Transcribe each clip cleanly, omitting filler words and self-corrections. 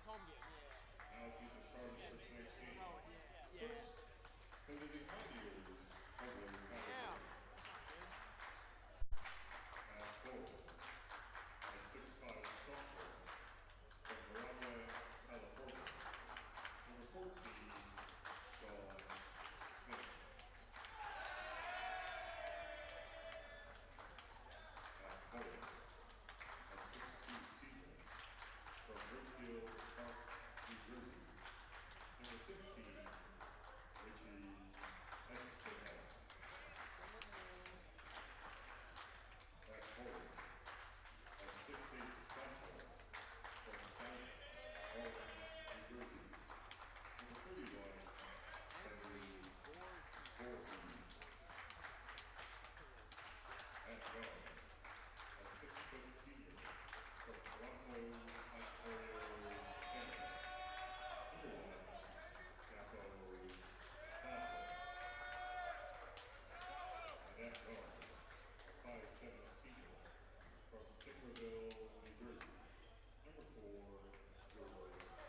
Now let's get the starters for tonight's game. First, the visiting Pioneers of William Patterson. At goal, a 6'5" sophomore from Verona, California. Number 14, Sean Smith. At goal, a 6'2" senior from Ridgefield Park, New Jersey. Number 15, Richie Espinel. At goal, a 6'8" sophomore from South Orleans, New Jersey. Number 31, Henry Voorhees. At guard, a 6-foot senior from Toronto, Ontario, Canada. Number 1, Capo Campos. And at guard, a 5'7" senior from Sicklerville, New Jersey. Number 4, George Sapp.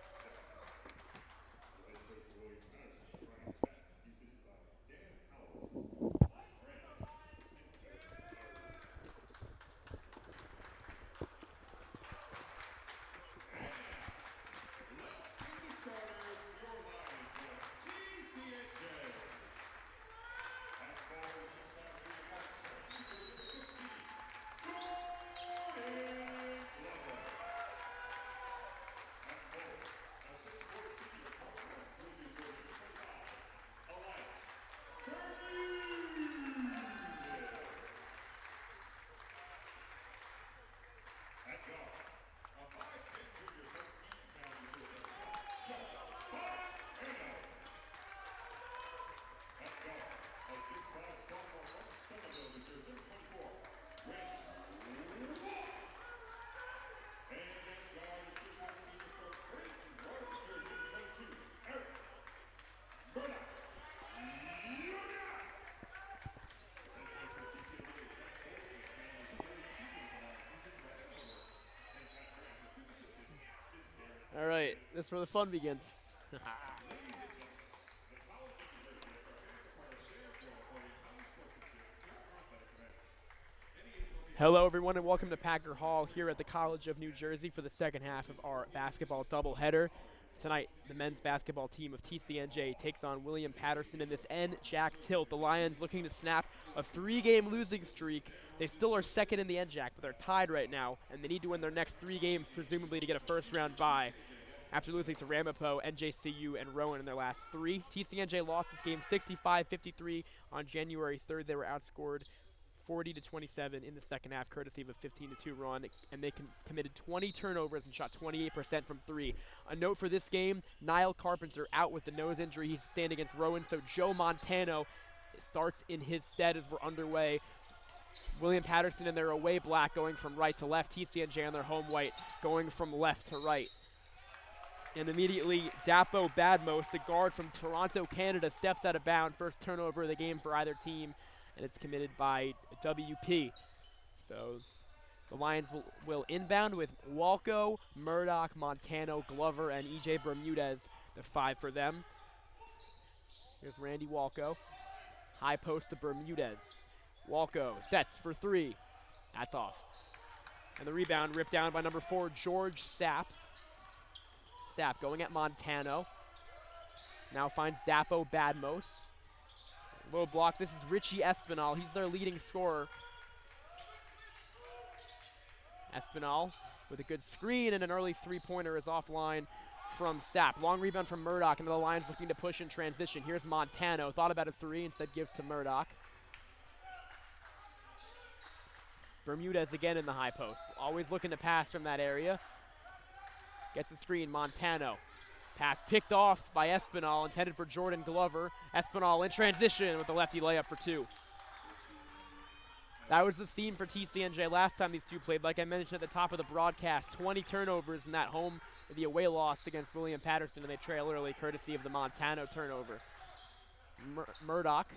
The head coach for William Patterson, Brian Pat. He's assisted by Dan Howells, Grant, and Eric Howard. And let's get the starters for your Lions of TCNJ. At ball, 6'5" junior boxer, number 15, Jordan Glover. At goal, a 6'4" senior from Westwood, New Jersey, 25, Elias Bermudez. At guard, a 5'10" junior from Eatontown, New Jersey, Joe Montano. At guard, a 6'5" sophomore from Somerville, New Jersey, 24, Randy Walker. And at guard, a 6'1" senior from Bridgewater, New Jersey, 22, Eric Murdoch. And the coach for TCNJ is Matt Colson. His man is 42 in the Lions. He's assisted by Evan Miller and Pat Grant. The student assistant is Darren. All right, that's where the fun begins. Ladies and gentlemen, the College of New Jersey has our fancy part of share for playing college sportsmanship. Your athletic events. Any Utopia Hello, everyone, and welcome to Packer Hall here at the College of New Jersey for the second half of our basketball doubleheader. Tonight, the men's basketball team of TCNJ takes on William Patterson in this NJAC tilt. The Lions looking to snap a 3-game losing streak. They still are second in the NJAC, but they're tied right now, and they need to win their next 3 games, presumably to get a first-round bye. After losing to Ramapo, NJCU, and Rowan in their last 3, TCNJ lost this game 65-53 on January 3rd. They were outscored 40-27 in the second half, courtesy of a 15-2 run, and they committed 20 turnovers and shot 28% from 3. A note for this game, Niall Carpenter out with the nose injury he sustained against Rowan, so Joe Montano starts in his stead as we're underway. William Patterson in their away black going from right to left, TCNJ on their home white going from left to right. And immediately, Dapo Badmos, the guard from Toronto, Canada, steps out of bounds. First turnover of the game for either team, and it's committed by WP. So the Lions will inbound with Walco, Murdoch, Montano, Glover, and EJ Bermudez, the 5 for them. Here's Randy Walco. High post to Bermudez. Walco sets for 3. That's off. And the rebound ripped down by number 4, George Sapp. Sapp going at Montano. Now finds Dapo Badmos. Low block. This is Richie Espinal. He's their leading scorer. Espinal with a good screen, and an early 3-pointer is offline from Sapp. Long rebound from Murdoch, and the Lions looking to push in transition. Here's Montano. Thought about a 3, instead gives to Murdoch. Bermudez again in the high post. Always looking to pass from that area. Gets the screen, Montano. Pass picked off by Espinal, intended for Jordan Glover. Espinal in transition with the lefty layup for 2. That was the theme for TCNJ last time these two played. Like I mentioned at the top of the broadcast, 20 turnovers in that the away loss against William Patterson, and they trail early courtesy of the Montano turnover. Murdoch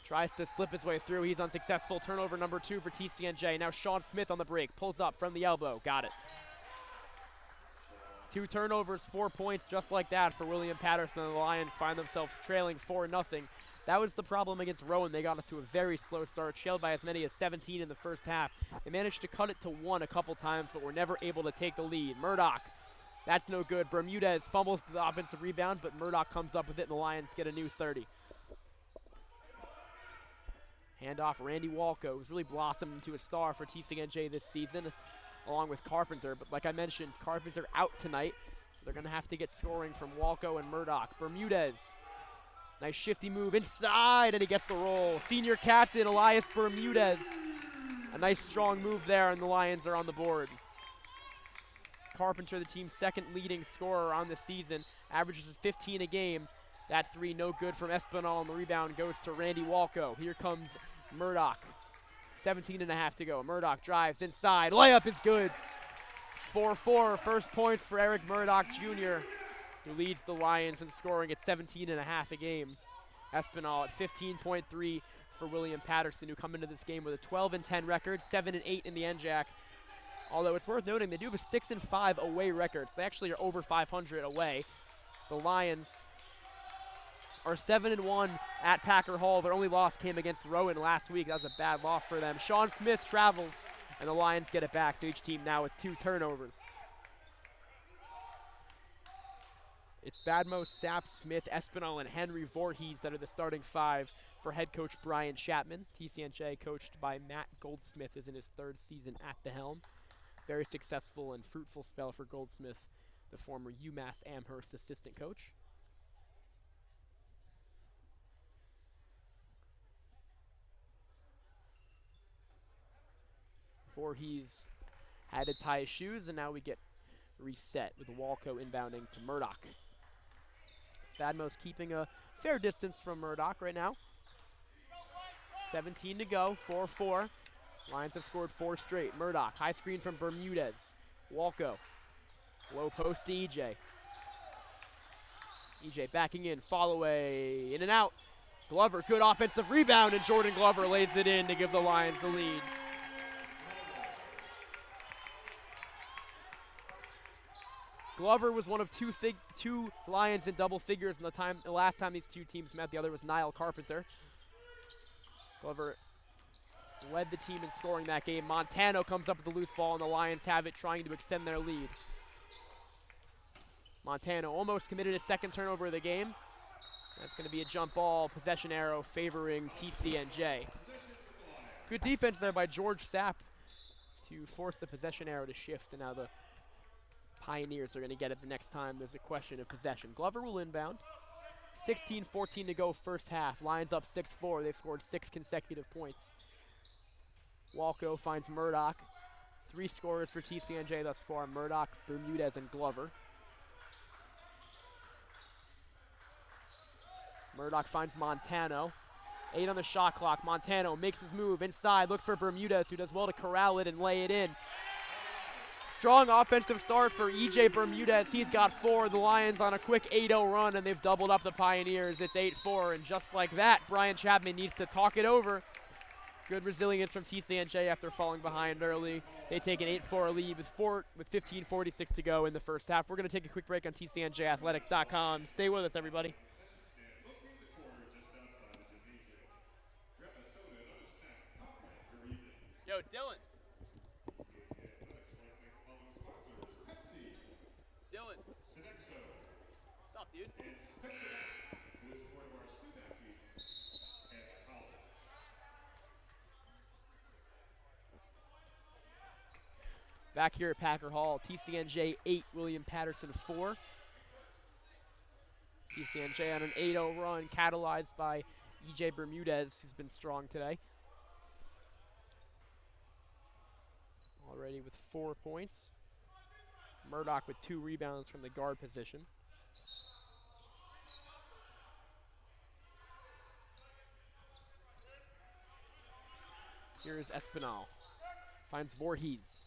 tries to slip his way through. He's unsuccessful. Turnover number 2 for TCNJ. Now Sean Smith on the break. Pulls up from the elbow. Got it. 2 turnovers, 4 points, just like that for William Patterson, and the Lions find themselves trailing 4-0. That was the problem against Rowan. They got off to a very slow start, trailed by as many as 17 in the first half. They managed to cut it to 1 a couple times, but were never able to take the lead. Murdoch, that's no good. Bermudez fumbles to the offensive rebound, but Murdoch comes up with it, and the Lions get a new 30. Handoff, Randy Walco, who's really blossomed into a star for TCNJ this season, along with Carpenter. But like I mentioned, Carpenter out tonight, so they're going to have to get scoring from Walco and Murdoch. Bermudez, nice shifty move inside, and he gets the roll. Senior captain Elias Bermudez. A nice strong move there, and the Lions are on the board. Carpenter, the team's second leading scorer on the season, averages 15 a game. That 3 no good from Espinal, and the rebound goes to Randy Walco. Here comes Murdoch. 17.5 to go. Murdoch drives inside. Layup is good. 4-4. First points for Eric Murdoch Jr., who leads the Lions in scoring at 17.5 a game. Espinal at 15.3 for William Patterson, who come into this game with a 12-10 record, 7-8 in the NJAC. Although it's worth noting they do have a 6-5 away record, so they actually are over 500 away. The Lions are 7-1 at Packer Hall. Their only loss came against Rowan last week. That was a bad loss for them. Sean Smith travels, and the Lions get it back. So each team now with 2 turnovers. It's Badmo, Sapp, Smith, Espinal, and Henry Voorhees that are the starting 5 for head coach Brian Chapman. TCNJ, coached by Matt Goldsmith, is in his 3rd season at the helm. Very successful and fruitful spell for Goldsmith, the former UMass Amherst assistant coach. Voorhees had to tie his shoes, and now we get reset with Walco inbounding to Murdoch. Badmo's keeping a fair distance from Murdoch right now. 17 to go, 4-4. Lions have scored 4 straight. Murdoch, high screen from Bermudez. Walco, low post to EJ. EJ backing in, fall away, in and out. Glover, good offensive rebound, and Jordan Glover lays it in to give the Lions the lead. Glover was one of two Lions in double figures in the last time these two teams met. The other was Niall Carpenter. Glover led the team in scoring that game. Montano comes up with the loose ball, and the Lions have it, trying to extend their lead. Montano almost committed his 2nd turnover of the game. That's going to be a jump ball, possession arrow favoring TCNJ. Good defense there by George Sapp to force the possession arrow to shift, and now the Pioneers are going to get it the next time there's a question of possession. Glover will inbound. 16-14 to go first half. Lions up 6-4. They've scored 6 consecutive points. Walco finds Murdoch. 3 scorers for TCNJ thus far: Murdoch, Bermudez, and Glover. Murdoch finds Montano. 8 on the shot clock. Montano makes his move inside, looks for Bermudez, who does well to corral it and lay it in. Strong offensive start for EJ Bermudez. He's got 4. The Lions on a quick 8-0 run, and they've doubled up the Pioneers. It's 8-4, and just like that, Brian Chapman needs to talk it over. Good resilience from TCNJ after falling behind early. They take an 8-4 lead with 15:46 to go in the first half. We're going to take a quick break on TCNJathletics.com. Stay with us, everybody. Yo, Dylan. Dylan. What's up, dude? And Spencer, who is one of our student athletes at college. Back here at Packer Hall, TCNJ 8, William Patterson 4. TCNJ on an 8-0 run, catalyzed by EJ Bermudez, who's been strong today. Already with 4 points. Murdoch with 2 rebounds from the guard position. Here's Espinal. Finds Voorhees.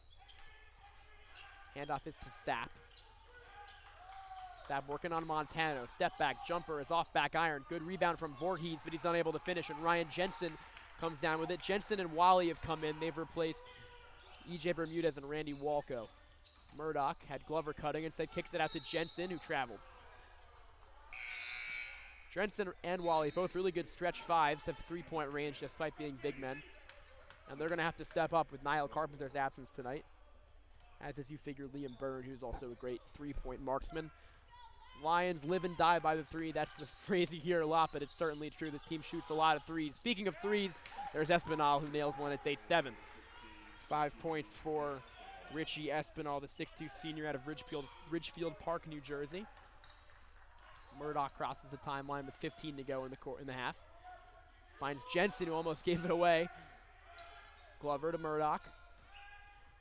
Handoff is to Sapp. Sapp working on Montano. Step back, jumper is off back iron. Good rebound from Voorhees, but he's unable to finish. And Ryan Jensen comes down with it. Jensen and Wally have come in. They've replaced EJ Bermudez and Randy Walco. Murdoch had Glover cutting, instead kicks it out to Jensen, who traveled. Jensen and Wally, both really good stretch fives, have three-point range despite being big men. And they're going to have to step up with Niall Carpenter's absence tonight. As you figure, Liam Byrne, who's also a great three-point marksman. Lions live and die by the three. That's the phrase you hear a lot, but it's certainly true. This team shoots a lot of threes. Speaking of threes, there's Espinal, who nails one. It's 8-7. 5 points for Richie Espinal, the 6'2 senior out of Ridgefield Park, New Jersey. Murdoch crosses the timeline with 15 to go in the half. Finds Jensen, who almost gave it away. Glover to Murdoch.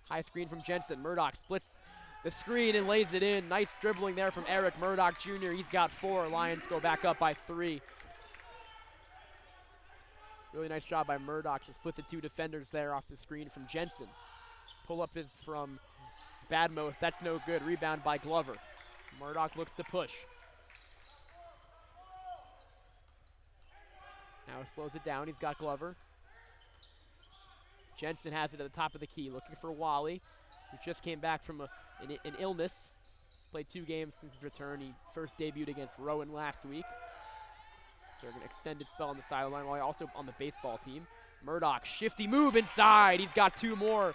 High screen from Jensen. Murdoch splits the screen and lays it in. Nice dribbling there from Eric Murdoch Jr. He's got 4. Lions go back up by 3. Really nice job by Murdoch to split the two defenders there off the screen from Jensen. Pull-up is from Badmos. That's no good. Rebound by Glover. Murdoch looks to push. Now he slows it down. He's got Glover. Jensen has it at the top of the key, looking for Wally, who just came back from an illness. He's played 2 games since his return. He first debuted against Rowan last week. So an extended spell on the sideline, while also on the baseball team. Murdoch, shifty move inside. He's got 2 more.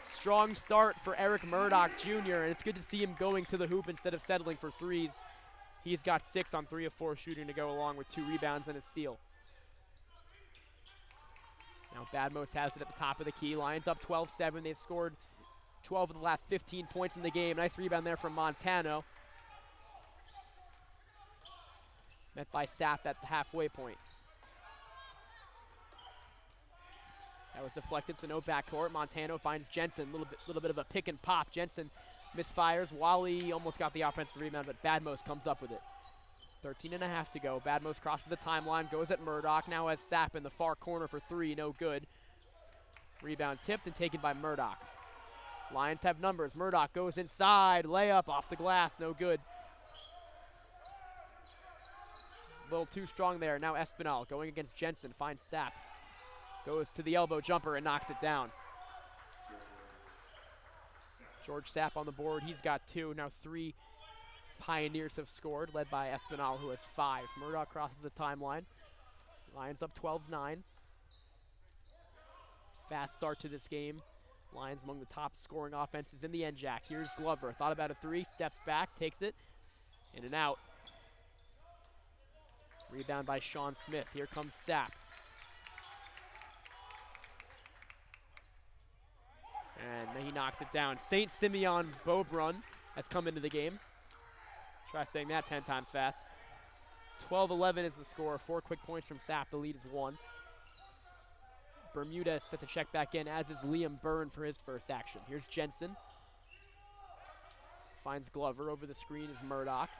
Strong start for Eric Murdoch Jr., and it's good to see him going to the hoop instead of settling for threes. He's got 6 on 3 of 4 shooting to go along with 2 rebounds and a steal. Now Badmos has it at the top of the key. Lions up 12-7. They've scored 12 of the last 15 points in the game. Nice rebound there from Montano. Met by Sapp at the halfway point. That was deflected, so no backcourt. Montano finds Jensen. Little bit of a pick and pop. Jensen misfires. Wally almost got the offensive rebound, but Badmos comes up with it. 13.5 to go. Badmos crosses the timeline, goes at Murdoch. Now has Sapp in the far corner for 3, no good. Rebound tipped and taken by Murdoch. Lions have numbers. Murdoch goes inside, layup off the glass, no good. A little too strong there. Now Espinal going against Jensen, finds Sapp. Goes to the elbow jumper and knocks it down. George Sapp on the board. He's got 2, now 3 Pioneers have scored, led by Espinal, who has 5. Murdoch crosses the timeline. Lions up 12-9. Fast start to this game. Lions among the top scoring offenses in the NJAC. Here's Glover. Thought about a 3, steps back, takes it. In and out. Rebound by Sean Smith. Here comes Sapp. And he knocks it down. St. Simeon Beaubrun has come into the game. Try saying that 10 times fast. 12-11 is the score. 4 quick points from Sapp. The lead is 1. Bermudez set to check back in, as is Liam Byrne for his first action. Here's Jensen. Finds Glover. Over the screen is Murdoch.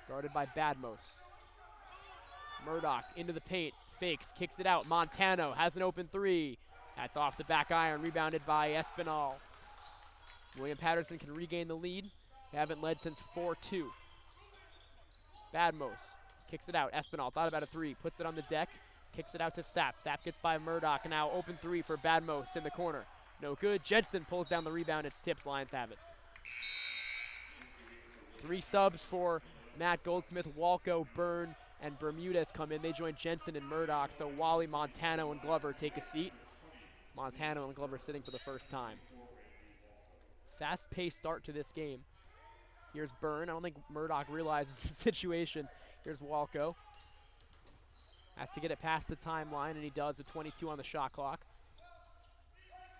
Guarded by Badmos. Murdoch into the paint. Fakes. Kicks it out. Montano has an open 3. That's off the back iron. Rebounded by Espinal. William Patterson can regain the lead. They haven't led since 4-2. Badmos kicks it out. Espinal thought about a 3. Puts it on the deck. Kicks it out to Sapp. Sapp gets by Murdoch. And now open 3 for Badmos in the corner. No good. Jensen pulls down the rebound. It's tipped. Lions have it. 3 subs for Matt Goldsmith, Walco, Byrne, and Bermudez come in. They join Jensen and Murdoch. So Wally, Montano, and Glover take a seat. Montano and Glover sitting for the first time. Fast-paced start to this game. Here's Byrne. I don't think Murdoch realizes the situation. Here's Walco. Has to get it past the timeline, and he does with 22 on the shot clock.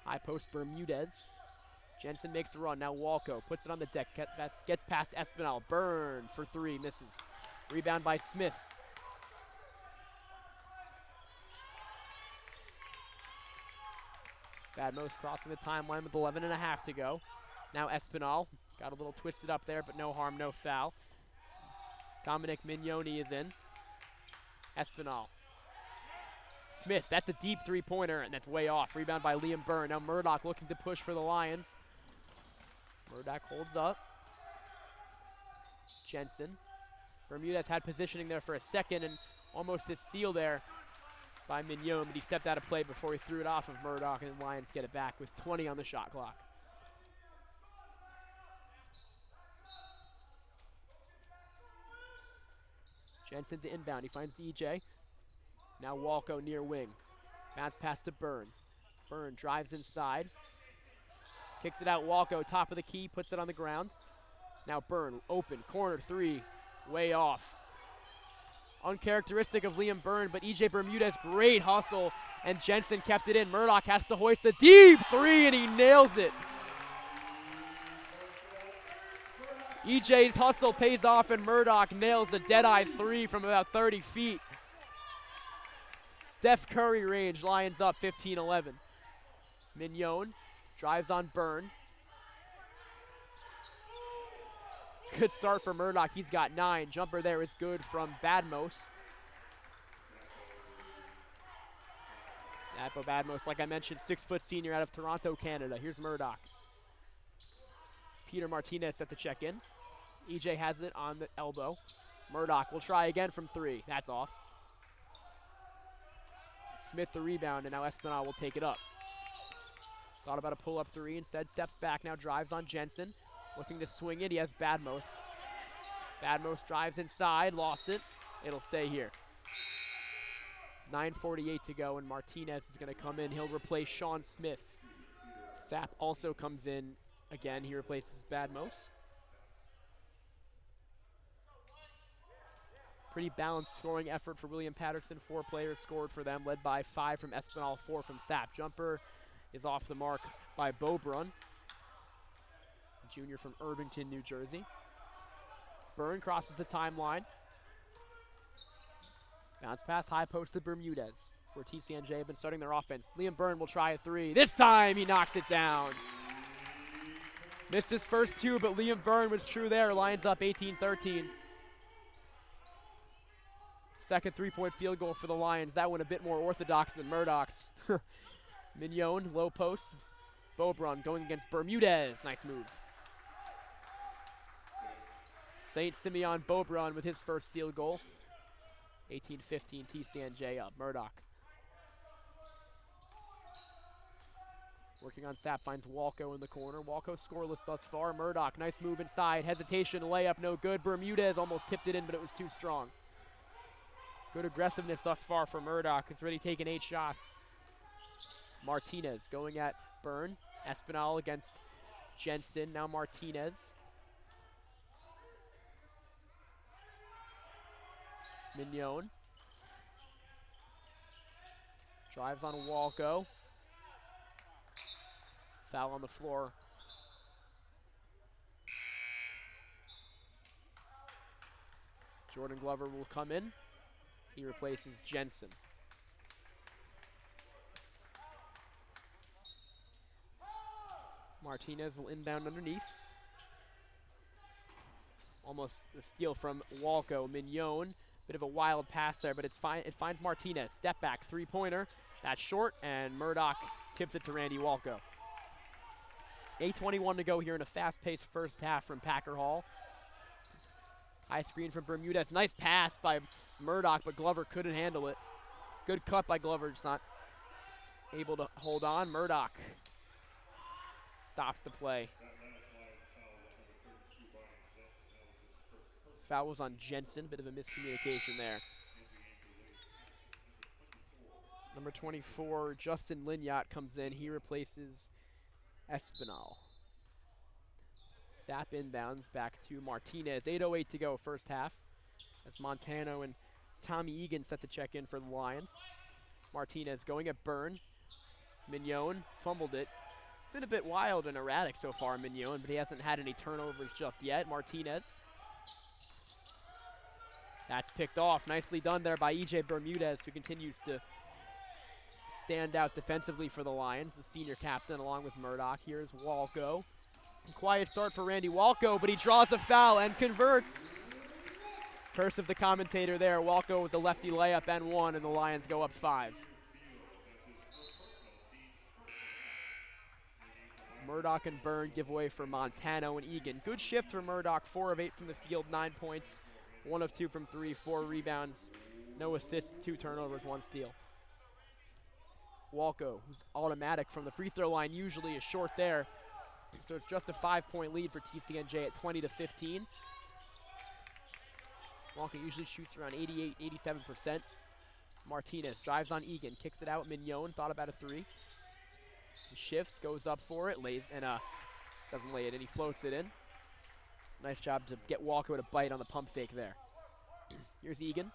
High post Bermudez. Jensen makes the run. Now Walco puts it on the deck. Gets past Espinal. Byrne for 3. Misses. Rebound by Smith. Badmos crossing the timeline with 11.5 to go. Now Espinal. Got a little twisted up there, but no harm, no foul. Dominic Mignoni is in. Espinal. Smith, that's a deep 3-pointer, and that's way off. Rebound by Liam Byrne. Now Murdoch looking to push for the Lions. Murdoch holds up. Jensen. Bermudez had positioning there for a second, and almost a steal there by Mignon, but he stepped out of play before he threw it off of Murdoch, and the Lions get it back with 20 on the shot clock. Jensen to inbound. He finds EJ. Now Walko near wing. Bounce pass to Byrne. Byrne drives inside. Kicks it out. Walko, top of the key, puts it on the ground. Now Byrne, open, corner three, way off. Uncharacteristic of Liam Byrne, but EJ Bermudez, great hustle, and Jensen kept it in. Murdoch has to hoist a deep three, and he nails it. EJ's hustle pays off, and Murdoch nails a dead-eye three from about 30 feet. Steph Curry range, Lions up 15-11. Mignon drives on Byrne. Good start for Murdoch. He's got 9. Jumper there is good from Badmos. Napo Badmos, like I mentioned, 6-foot senior out of Toronto, Canada. Here's Murdoch. Peter Martinez set the check in. EJ has it on the elbow. Murdoch will try again from 3. That's off. Smith the rebound, and now Espinal will take it up. Thought about a pull-up 3, instead steps back, now drives on Jensen. Looking to swing it, he has Badmos. Badmos drives inside, lost it. It'll stay here. 9:48 to go, and Martinez is going to come in. He'll replace Sean Smith. Sapp also comes in again. He replaces Badmos. Pretty balanced scoring effort for William Patterson. 4 players scored for them, led by 5 from Espinal, 4 from Sapp. Jumper is off the mark by Beaubrun, junior from Irvington, New Jersey. Byrne crosses the timeline. Bounce pass, high post to Bermudez. That's where TCNJ have been starting their offense. Liam Byrne will try a 3. This time he knocks it down. Missed his first 2, but Liam Byrne was true there. Lions up 18-13. Second 3-point field goal for the Lions. That one a bit more orthodox than Murdoch's. Mignon, low post. Beaubrun going against Bermudez. Nice move. St. Simeon Beaubrun with his first field goal. 18-15, TCNJ up. Murdoch. Working on Sapp, finds Walko in the corner. Walko scoreless thus far. Murdoch, nice move inside. Hesitation, layup, no good. Bermudez almost tipped it in, but it was too strong. Good aggressiveness thus far for Murdoch. He's already taken 8 shots. Martinez going at Byrne. Espinal against Jensen. Now Martinez. Mignon. Drives on Walko. Foul on the floor. Jordan Glover will come in. He replaces Jensen. Martinez will inbound underneath. Almost a steal from Walko. Mignon, bit of a wild pass there, but it's fine. It finds Martinez. Step back, 3-pointer. That's short, and Murdoch tips it to Randy Walko. 8:21 to go here in a fast-paced first half from Packer Hall. High screen from Bermudez. Nice pass by Murdoch, but Glover couldn't handle it. Good cut by Glover, just not able to hold on. Murdoch stops the play. Foul was on Jensen, bit of a miscommunication there. Number 24, Justin Linyot comes in. He replaces Espinal. Sapp inbounds back to Martinez. 8:08 to go, first half. As Montano and Tommy Egan set the check in for the Lions. Martinez going at Byrne. Mignon fumbled it. It's been a bit wild and erratic so far, Mignon, but he hasn't had any turnovers just yet. Martinez. That's picked off. Nicely done there by EJ Bermudez, who continues to stand out defensively for the Lions, the senior captain along with Murdoch. Here's Walko. Quiet start for Randy Walko, but he draws a foul and converts. Curse of the commentator there. Walko with the lefty layup and 1, and the Lions go up 5. Murdoch and Byrne give way for Montano and Egan. Good shift for Murdoch. 4 of 8 from the field, 9 points. 1 of 2 from 3, 4 rebounds, no assists, 2 turnovers, 1 steal. Walko, who's automatic from the free throw line, usually is short there. So it's just a 5-point lead for TCNJ at 20-15. Walker usually shoots around 88, 87%. Martinez drives on Egan, kicks it out. Mignon thought about a three. He shifts, goes up for it, lays, and doesn't lay it in, he floats it in. Nice job to get Walker with a bite on the pump fake there. Here's Egan.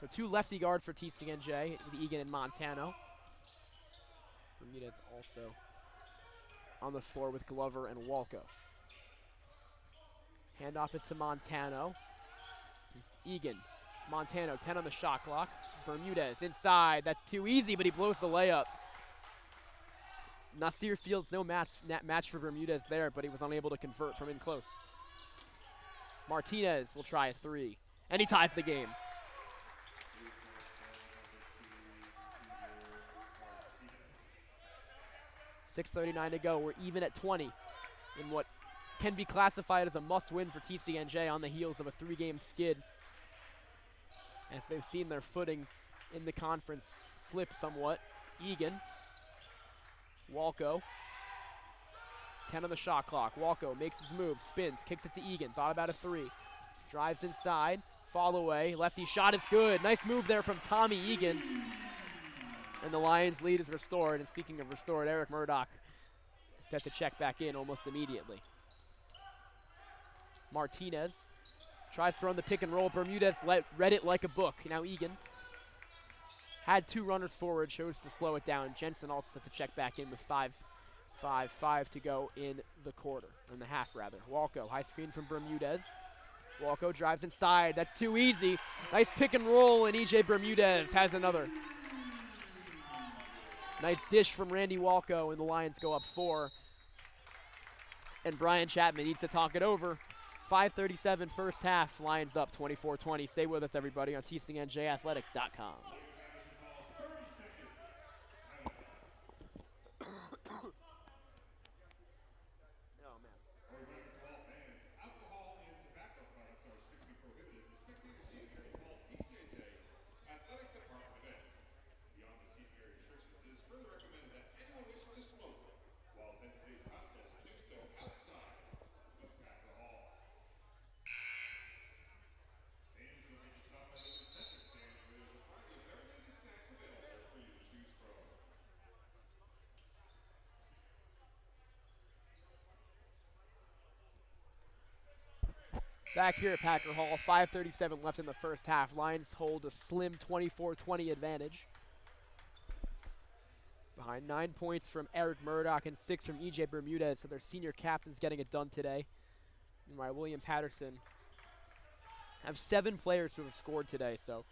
So 2 lefty guards for TCNJ with Egan and Montano. Bermudez also on the floor with Glover and Walco. Handoff is to Montano. Egan, Montano, 10 on the shot clock. Bermudez inside, that's too easy, but he blows the layup. Nasir Fields, no match for Bermudez there, but he was unable to convert from in close. Martinez will try a three, and he ties the game. 6:39 to go. We're even at 20 in what can be classified as a must-win for TCNJ on the heels of a 3-game skid, as they've seen their footing in the conference slip somewhat. Egan, Walco, 10 on the shot clock. Walco makes his move, spins, kicks it to Egan, thought about a three. Drives inside, fall away, lefty shot is good. Nice move there from Tommy Egan. And the Lions lead is restored. And speaking of restored, Eric Murdoch set to check back in almost immediately. Martinez tries to run the pick and roll. Bermudez read it like a book. Now Egan had 2 runners forward, chose to slow it down. Jensen also set to check back in with 5 to go in the quarter, in the half rather. Walco, high screen from Bermudez. Walco drives inside, that's too easy. Nice pick and roll, and EJ Bermudez has another. Nice dish from Randy Walco, and the Lions go up 4. And Brian Chapman needs to talk it over. 5:37 first half, Lions up 24-20. Stay with us, everybody, on TCNJathletics.com. Back here at Packer Hall, 5:37 left in the first half. Lions hold a slim 24-20 advantage. Behind 9 points from Eric Murdoch and 6 from EJ Bermudez, so their senior captain's getting it done today. Meanwhile, William Patterson have 7 players who have scored today, so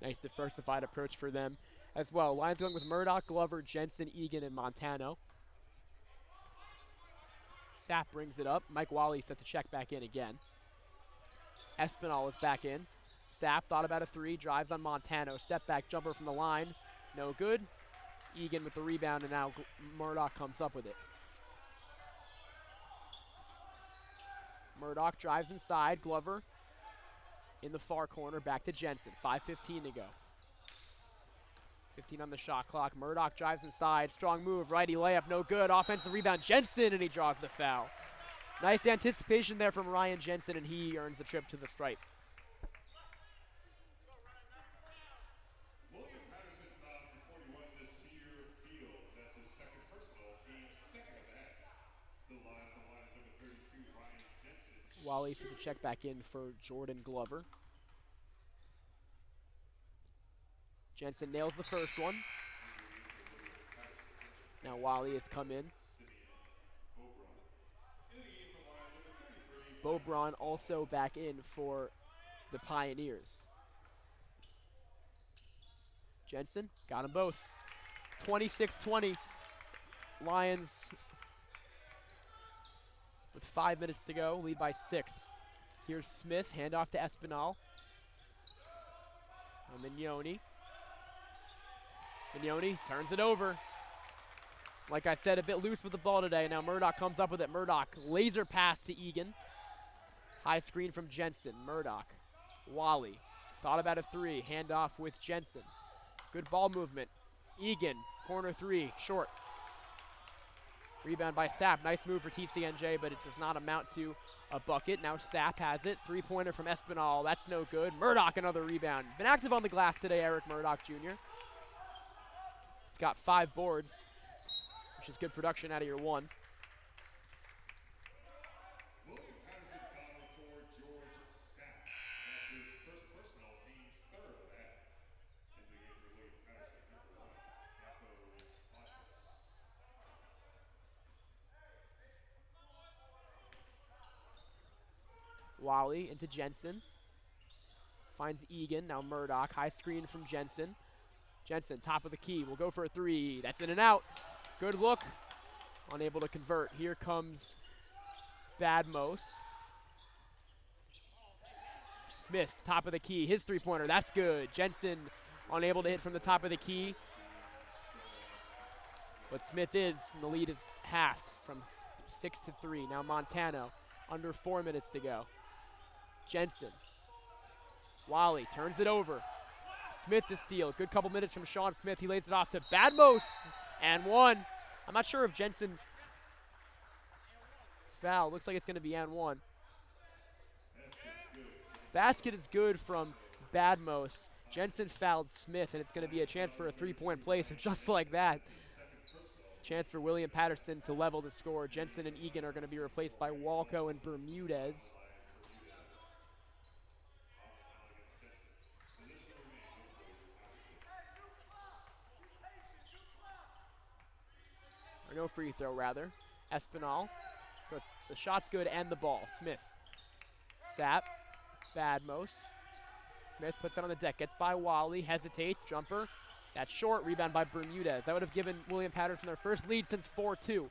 nice diversified approach for them as well. Lions going with Murdoch, Glover, Jensen, Egan, and Montano. Sapp brings it up. Mike Wally set to check back in again. Espinal is back in. Sapp thought about a three, drives on Montano. Step back jumper from the line, no good. Egan with the rebound, and now Murdoch comes up with it. Murdoch drives inside, Glover in the far corner, back to Jensen. 5:15 to go. 15 on the shot clock. Murdoch drives inside, strong move, righty layup, no good. Offensive rebound, Jensen, and he draws the foul. Nice anticipation there from Ryan Jensen, and he earns the trip to the stripe. William Patterson fouled for 41 this year. Fields, that's his second personal, team's second of that. The line from line number 32, Ryan Jensen. Wally to check back in for Jordan Glover. Jensen nails the first one. Now Wally has come in. Beaubron also back in for the Pioneers. Jensen got them both. 26-20. Lions with 5 minutes to go, lead by 6. Here's Smith, handoff to Espinal. Mignoni. Mignoni turns it over. Like I said, a bit loose with the ball today. Now Murdoch comes up with it. Murdoch, laser pass to Egan. High screen from Jensen. Murdoch. Wally. Thought about a three. Handoff with Jensen. Good ball movement. Egan. Corner three. Short. Rebound by Sapp. Nice move for TCNJ, but it does not amount to a bucket. Now Sapp has it. Three-pointer from Espinal. That's no good. Murdoch, another rebound. Been active on the glass today, Eric Murdoch Jr. He's got 5 boards, which is good production out of your 1. William Patterson foul for George Sapp. That's his first personal, team's 3rd of the half. Into the game for William Patterson, number 1, Capo Podnos. Wally into Jensen. Finds Egan. Now Murdoch. High screen from Jensen. Jensen, top of the key. Will go for a 3. That's in and out. Good look. Unable to convert. Here comes Badmos. Smith, top of the key. His three-pointer. That's good. Jensen unable to hit from the top of the key. But Smith is, and the lead is halved from 6-3. Now Montano, under 4 minutes to go. Jensen. Wally turns it over. Smith to steal. Good couple minutes from Sean Smith. He lays it off to Badmos. And 1. I'm not sure if Jensen foul. Looks like it's going to be and 1. Basket is good from Badmos. Jensen fouled Smith, and it's going to be a chance for a 3-point play. So just like that, chance for William Patterson to level the score. Jensen and Egan are going to be replaced by Walco and Bermudez. Or no free throw, rather. Espinal. So it's the shot's good and the ball. Smith. Sapp. Badmos. Smith puts it on the deck. Gets by Wally. Hesitates. Jumper. That's short. Rebound by Bermudez. That would have given William Patterson their first lead since 4-2.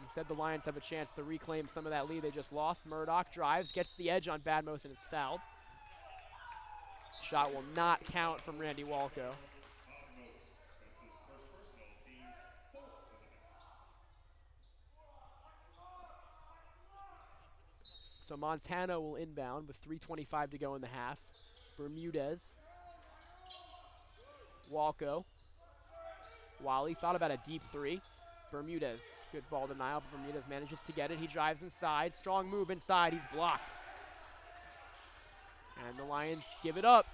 Instead, the Lions have a chance to reclaim some of that lead they just lost. Murdoch drives. Gets the edge on Badmos and is fouled. Shot will not count from Randy Walco. So Montano will inbound with 3:25 to go in the half. Bermudez. Walco. Wally thought about a deep 3. Bermudez, good ball denial, but Bermudez manages to get it. He drives inside, strong move inside, he's blocked. And the Lions give it up.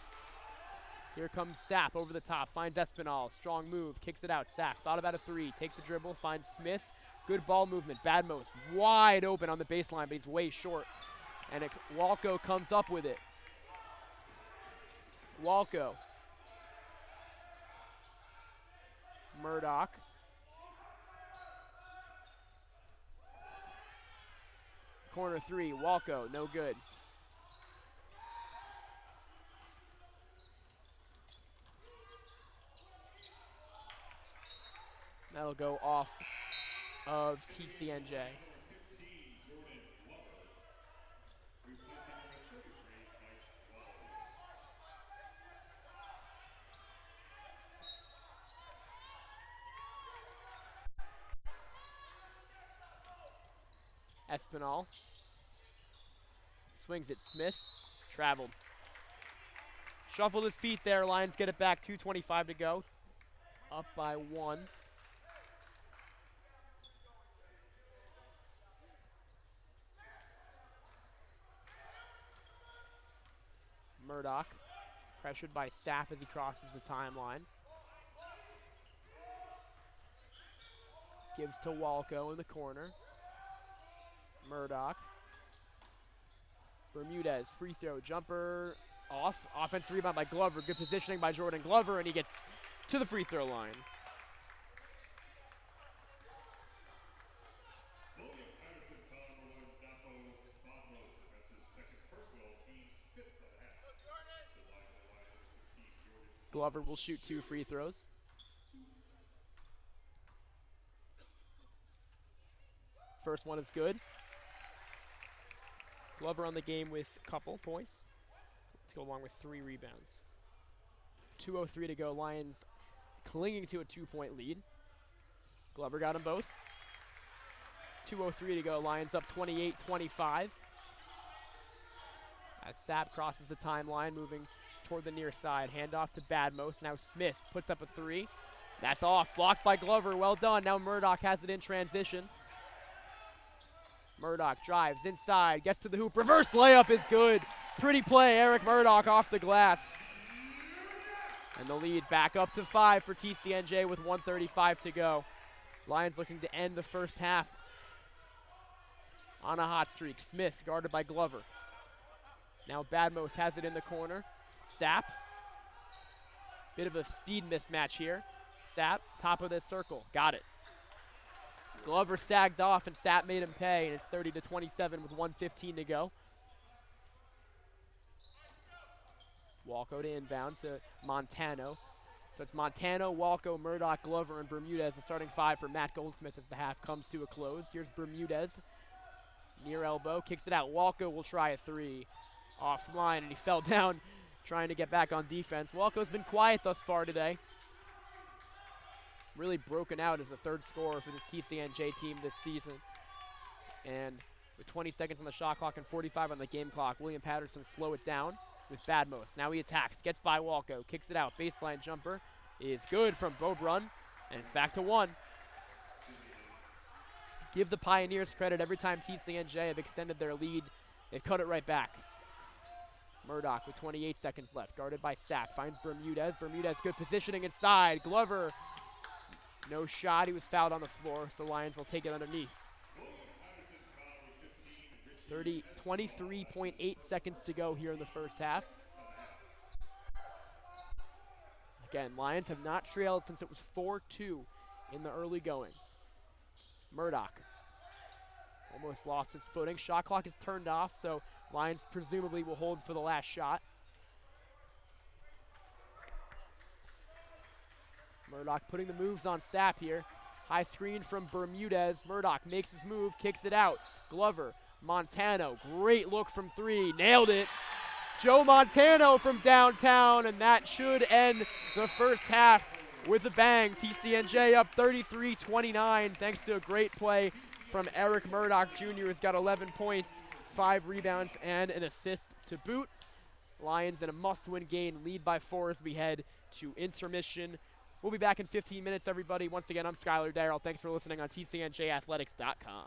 Here comes Sapp over the top, finds Espinal, strong move, kicks it out. Sapp thought about a 3, takes a dribble, finds Smith. Good ball movement, Badmos wide open on the baseline, but he's way short. And Walco comes up with it. Walco. Murdoch. Corner 3, Walco, no good. That'll go off of TCNJ. Espinal. Swings it, Smith. Traveled. Shuffled his feet there, Lions get it back, 2:25 to go. Up by 1. Murdoch, pressured by Sapp as he crosses the timeline. Gives to Walco in the corner. Murdoch. Bermudez, free throw, jumper, off. Offensive rebound by Glover. Good positioning by Jordan Glover, and he gets to the free throw line. William Patterson foul number 1, Capo Podnos. That's his second personal, team's 5th of the half. The Lions at 15, Jordan. Glover will shoot 2 free throws. First one is good. Glover on the game with a couple points. Let's go along with 3 rebounds. 2:03 to go. Lions clinging to a 2-point lead. Glover got them both. 2:03 to go. Lions up 28-25. As Sapp crosses the timeline, moving toward the near side. Handoff to Badmos. Now Smith puts up a 3. That's off. Blocked by Glover. Well done. Now Murdoch has it in transition. Murdoch drives inside, gets to the hoop. Reverse layup is good. Pretty play, Eric Murdoch off the glass. And the lead back up to 5 for TCNJ with 1:35 to go. Lions looking to end the first half on a hot streak. Smith guarded by Glover. Now Badmos has it in the corner. Sapp. Bit of a speed mismatch here. Sapp, top of the circle. Got it. Glover sagged off and Sapp made him pay, and it's 30-27 with 1:15 to go. Walco to inbound to Montano. So it's Montano, Walco, Murdoch, Glover, and Bermudez, the starting 5 for Matt Goldsmith as the half comes to a close. Here's Bermudez, near elbow, kicks it out. Walco will try a 3. Offline, and he fell down trying to get back on defense. Walco's been quiet thus far today. Really broken out as the third scorer for this TCNJ team this season. And with 20 seconds on the shot clock and 45 on the game clock, William Patterson slow it down with Badmos. Now he attacks, gets by Walco, kicks it out. Baseline jumper is good from Bobrun, and it's back to 1. Give the Pioneers credit. Every time TCNJ have extended their lead, they've cut it right back. Murdoch with 28 seconds left, guarded by Sapp, finds Bermudez. Bermudez, good positioning inside. Glover, no shot. He was fouled on the floor, so Lions will take it underneath. 23.8 seconds to go here in the first half. Again, Lions have not trailed since it was 4-2 in the early going. Murdoch almost lost his footing. Shot clock is turned off, so Lions presumably will hold for the last shot. Murdoch putting the moves on Sapp here. High screen from Bermudez. Murdoch makes his move, kicks it out. Glover, Montano, great look from 3, nailed it. Joe Montano from downtown, and that should end the first half with a bang. TCNJ up 33-29 thanks to a great play from Eric Murdoch Jr., who's got 11 points, 5 rebounds, and an assist to boot. Lions in a must-win game, lead by 4 as we head to intermission. We'll be back in 15 minutes, everybody. Once again, I'm Skylar Darrell. Thanks for listening on TCNJathletics.com.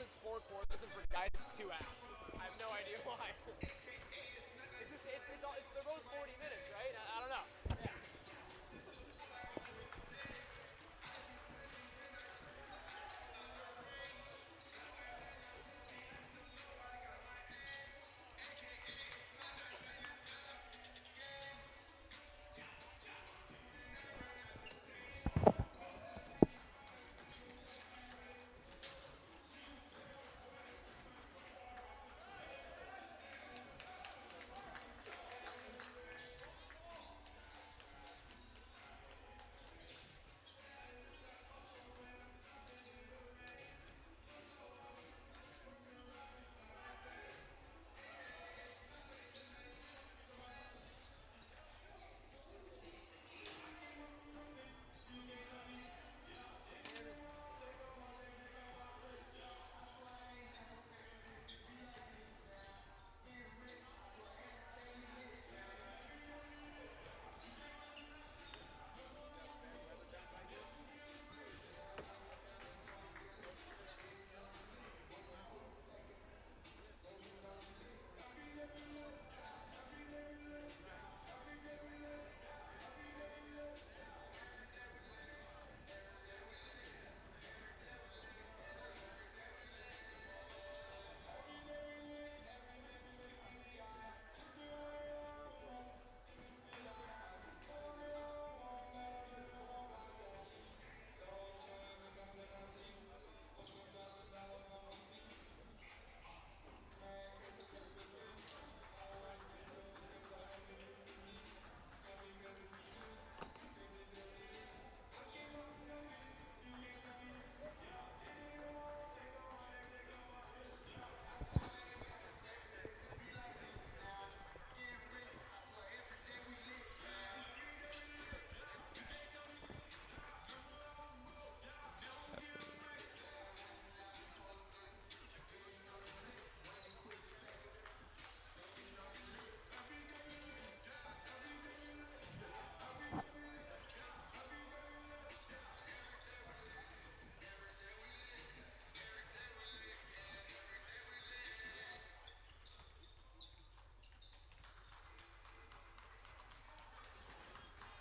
it's 4 quarters and for guys it's 2 halves. I have no idea why. They're both 40 minutes, right? I don't know. Yeah.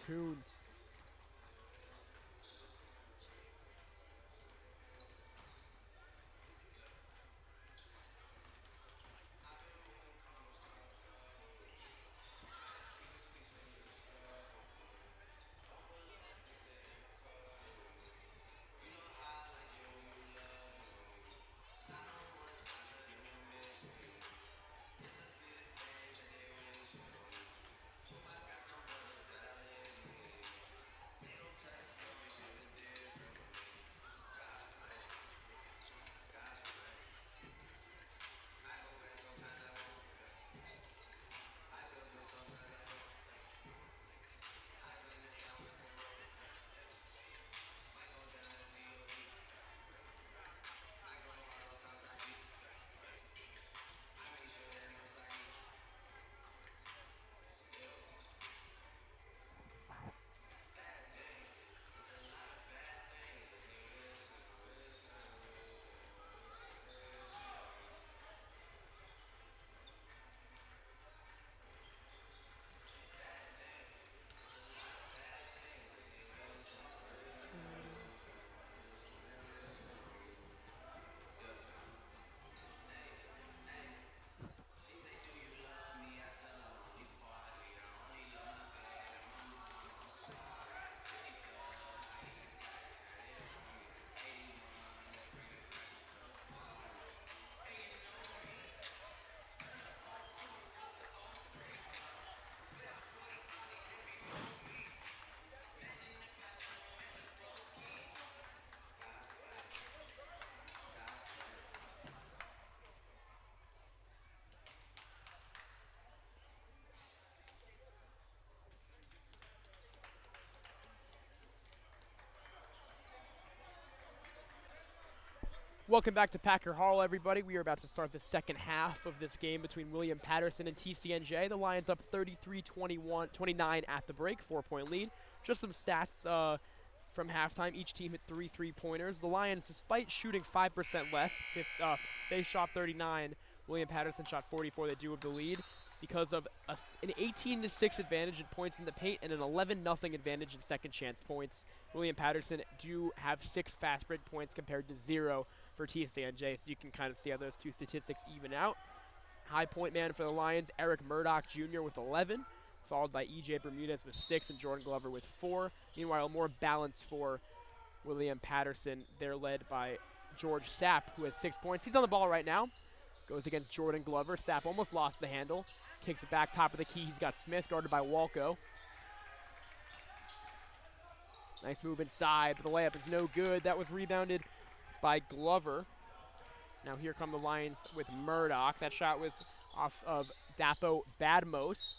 Tune. Welcome back to Packer Hall, everybody. We are about to start the second half of this game between William Patterson and TCNJ. The Lions up 33-29 at the break, 4-point lead. Just some stats from halftime. Each team hit 3 3-pointers. The Lions, despite shooting 5% less, they shot 39. William Patterson shot 44. They do have the lead because of an 18-6 advantage in points in the paint and an 11-0 advantage in second chance points. William Patterson do have 6 fast break points compared to 0 for TCNJ, so you can kind of see how those two statistics even out. High point man for the Lions, Eric Murdoch Jr. with 11, followed by E.J. Bermudez with 6 and Jordan Glover with 4. Meanwhile, more balance for William Patterson. They're led by George Sapp, who has 6 points. He's on the ball right now. Goes against Jordan Glover. Sapp almost lost the handle. Kicks it back, top of the key. He's got Smith guarded by Walco. Nice move inside, but the layup is no good. That was rebounded by Glover. Now here come the Lions with Murdoch. That shot was off of Dapo Badmos.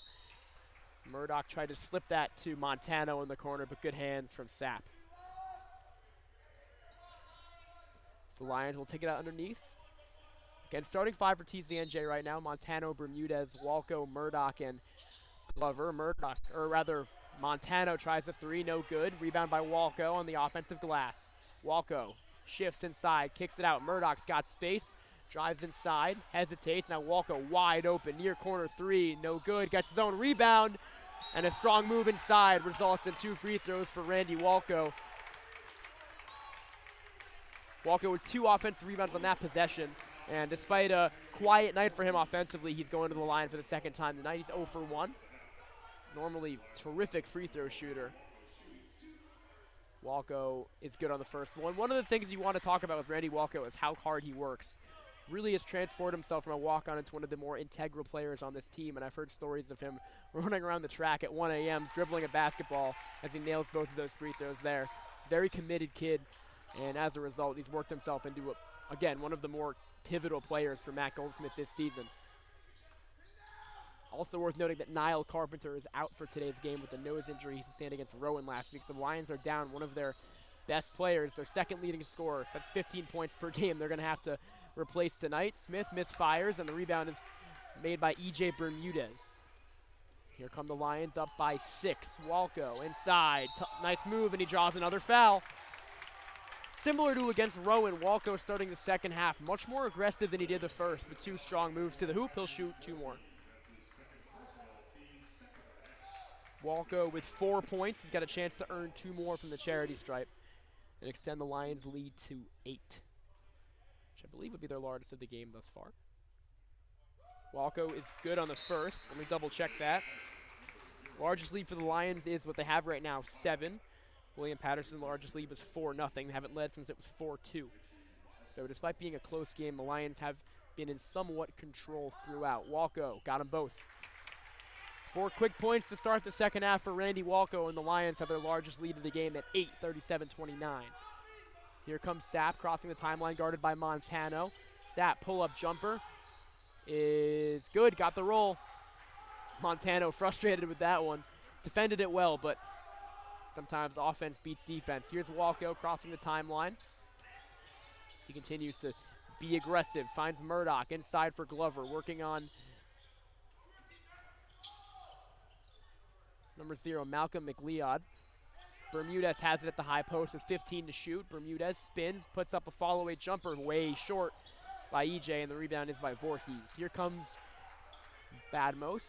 Murdoch tried to slip that to Montano in the corner, but good hands from Sapp. So Lions will take it out underneath. Again, starting 5 for TCNJ right now. Montano, Bermudez, Walco, Murdoch, and Glover. Montano tries a 3, no good. Rebound by Walco on the offensive glass. Walco shifts inside, kicks it out. Murdoch's got space, drives inside, hesitates. Now Walco wide open, near corner 3, no good. Gets his own rebound, and a strong move inside results in 2 free throws for Randy Walco. Walco with 2 offensive rebounds on that possession. And despite a quiet night for him offensively, he's going to the line for the second time tonight. He's 0 for 1. Normally terrific free throw shooter. Walco is good on the first one. One of the things you want to talk about with Randy Walco is how hard he works. Really has transformed himself from a walk-on into one of the more integral players on this team, and I've heard stories of him running around the track at 1 a.m. dribbling a basketball as he nails both of those free throws there. Very committed kid, and as a result, he's worked himself into, again, one of the more pivotal players for Matt Goldsmith this season. Also worth noting that Niall Carpenter is out for today's game with a nose injury. He sustained against Rowan last week. So the Lions are down one of their best players, their second leading scorer. So that's 15 points per game they're going to have to replace tonight. Smith misfires, and the rebound is made by E.J. Bermudez. Here come the Lions up by 6. Walco inside. Nice move, and he draws another foul. Similar to against Rowan, Walco starting the second half much more aggressive than he did the first with 2 strong moves to the hoop. He'll shoot 2 more. Walco with 4 points. He's got a chance to earn 2 more from the charity stripe and extend the Lions' lead to 8, which I believe would be their largest of the game thus far. Walco is good on the first. Let me double check that. Largest lead for the Lions is what they have right now, 7. William Patterson, largest lead was 4-0. They haven't led since it was 4-2. So despite being a close game, the Lions have been in somewhat control throughout. Walco got them both. 4 quick points to start the second half for Randy Walco, and the Lions have their largest lead of the game at 8, 37-29. Here comes Sapp crossing the timeline, guarded by Montano. Sapp pull-up jumper is good, got the roll. Montano frustrated with that one. Defended it well, but sometimes offense beats defense. Here's Walco crossing the timeline. He continues to be aggressive, finds Murdoch inside for Glover, working on number 0, Malcolm McLeod. Bermudez has it at the high post with 15 to shoot. Bermudez spins, puts up a follow-away jumper way short by EJ, and the rebound is by Voorhees. Here comes Badmos.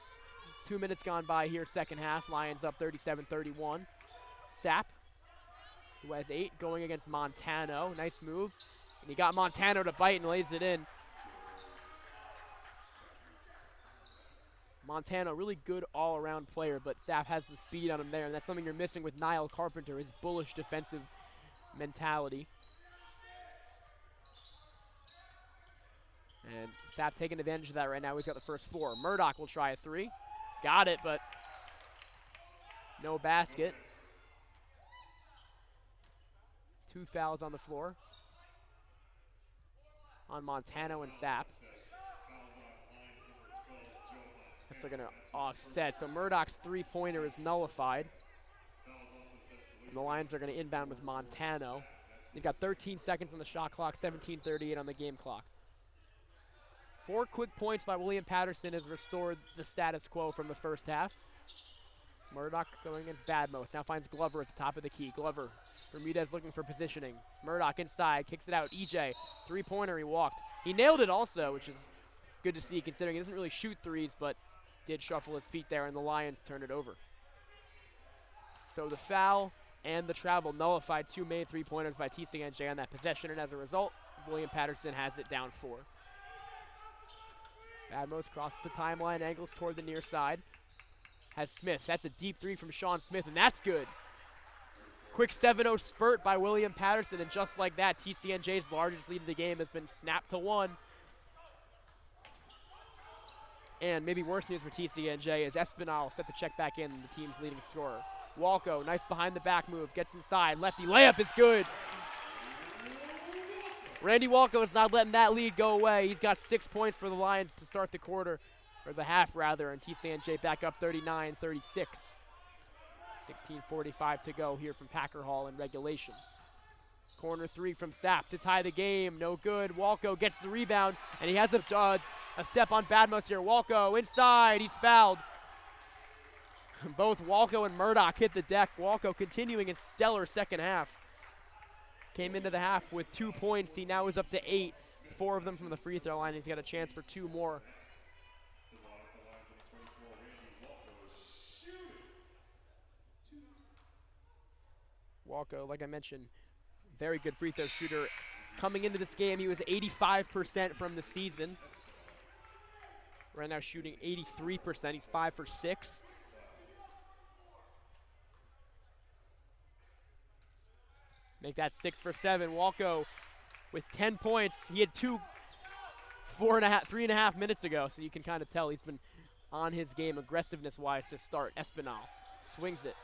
2 minutes gone by here, second half. Lions up 37-31. Sapp, who has 8, going against Montano. Nice move. And he got Montano to bite and lays it in. Montano, really good all-around player, but Sapp has the speed on him there, and that's something you're missing with Niall Carpenter, his bullish defensive mentality. And Sapp taking advantage of that right now. He's got the first 4. Murdoch will try a 3. Got it, but no basket. 2 fouls on the floor on Montano and Sapp. Guess they're going to offset. So Murdoch's 3-pointer is nullified. And the Lions are going to inbound with Montano. They've got 13 seconds on the shot clock, 17:38 on the game clock. 4 quick points by William Patterson has restored the status quo from the first half. Murdoch going against Badmos. Now finds Glover at the top of the key. Glover, Bermudez looking for positioning. Murdoch inside, kicks it out. EJ, three-pointer, he walked. He nailed it also, which is good to see considering he doesn't really shoot threes, but did shuffle his feet there, and the Lions turn it over. So the foul and the travel nullified two main three-pointers by TCNJ on that possession, and as a result, William Patterson has it down 4. Badmos crosses the timeline, angles toward the near side. Has Smith. That's a deep three from Sean Smith, and that's good. Quick 7-0 spurt by William Patterson, and just like that, TCNJ's largest lead of the game has been snapped to 1. And maybe worse news for TCNJ is Espinal set to check back in, the team's leading scorer. Walco, nice behind the back move, gets inside, lefty layup is good. Randy Walco is not letting that lead go away. He's got 6 points for the Lions to start the quarter, or the half rather, and TCNJ back up 39-36. 16:45 to go here from Packer Hall in regulation. Corner 3 from Sapp to tie the game, no good. Walco gets the rebound, and he has a step on Badmos here. Walco inside, he's fouled. Both Walco and Murdoch hit the deck. Walco continuing his stellar second half. Came into the half with 2 points. He now is up to 8, 4 of them from the free throw line. He's got a chance for 2 more. Walco, like I mentioned, very good free throw shooter. Coming into this game, he was 85% from the season. Right now shooting 83%. He's 5 for 6. Make that 6 for 7. Walco with 10 points. He had 3.5 minutes ago, so you can kind of tell he's been on his game aggressiveness-wise to start. Espinal swings it.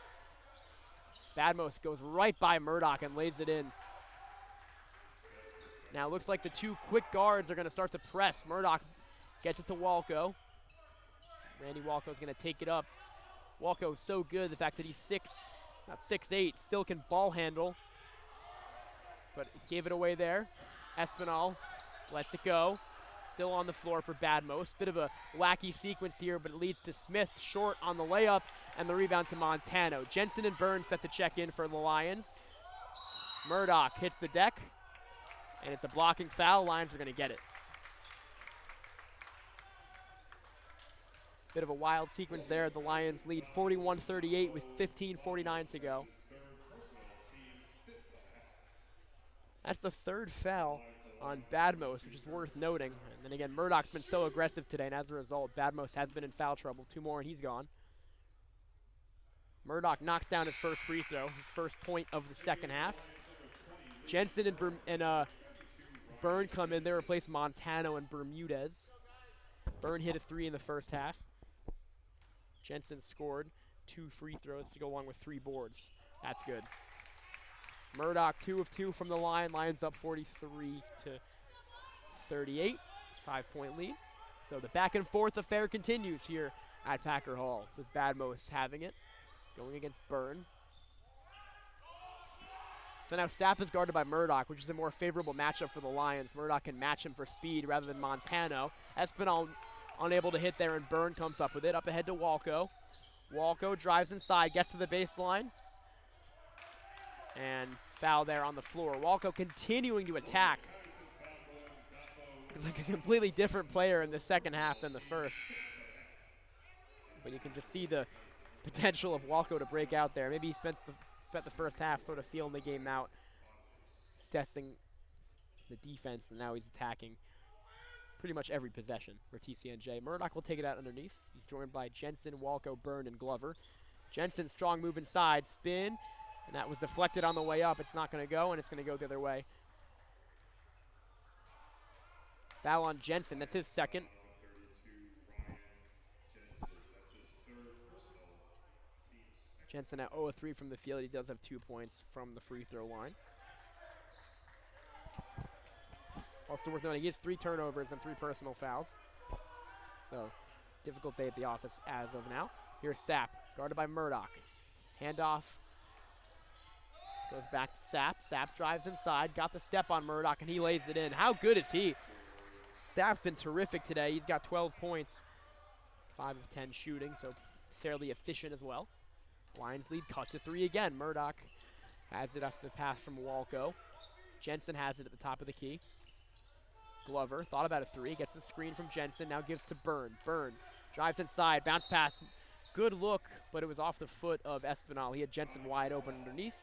Badmos goes right by Murdoch and lays it in. Now it looks like the 2 quick guards are going to start to press. Murdoch gets it to Walco. Randy Walco's going to take it up. Walco's so good, the fact that he's 6'8", still can ball handle. But gave it away there. Espinal lets it go. Still on the floor for Badmos. Bit of a wacky sequence here, but it leads to Smith short on the layup and the rebound to Montano. Jensen and Burns set to check in for the Lions. Murdoch hits the deck, and it's a blocking foul. Lions are going to get it. Bit of a wild sequence there. The Lions lead 41-38 with 15:49 to go. That's the 3rd foul on Badmos, which is worth noting. And then again, Murdoch's been so aggressive today, and as a result, Badmos has been in foul trouble. 2 more, and he's gone. Murdoch knocks down his first free throw, his first point of the second half. Jensen and Byrne come in. They replace Montano and Bermudez. Byrne hit a 3 in the first half. Jensen scored 2 free throws to go along with 3 boards. That's good. Murdoch 2 of 2 from the line. Lions up 43-38. 5-point lead. So the back and forth affair continues here at Packer Hall with Badmos having it. Going against Byrne. So now Sapp is guarded by Murdoch, which is a more favorable matchup for the Lions. Murdoch can match him for speed rather than Montano. Espinal unable to hit there, and Byrne comes up with it. Up ahead to Walco. Walco drives inside, gets to the baseline. And foul there on the floor. Walco continuing to attack. It's like a completely different player in the second half than the first. But you can just see the potential of Walco to break out there. Maybe he spent the first half sort of feeling the game out, assessing the defense, and now he's attacking pretty much every possession for TCNJ. Murdoch will take it out underneath. He's joined by Jensen, Walco, Byrne, and Glover. Jensen, strong move inside, spin, and that was deflected on the way up. It's not going to go, and it's going to go the other way. Foul on Jensen. That's his second. Jensen at 0-3 from the field. He does have 2 points from the free throw line. Also worth noting, he has 3 turnovers and 3 personal fouls. So, difficult day at the office as of now. Here's Sapp, guarded by Murdoch. Handoff. Goes back to Sapp. Sapp drives inside, got the step on Murdoch, and he lays it in. How good is he? Sapp's been terrific today. He's got 12 points, 5 of 10 shooting, so fairly efficient as well. Lions lead, cut to 3 again. Murdoch has it after the pass from Walco. Jensen has it at the top of the key. Glover thought about a 3, gets the screen from Jensen, now gives to Byrne. Byrne drives inside, bounce pass. Good look, but it was off the foot of Espinal. He had Jensen wide open underneath.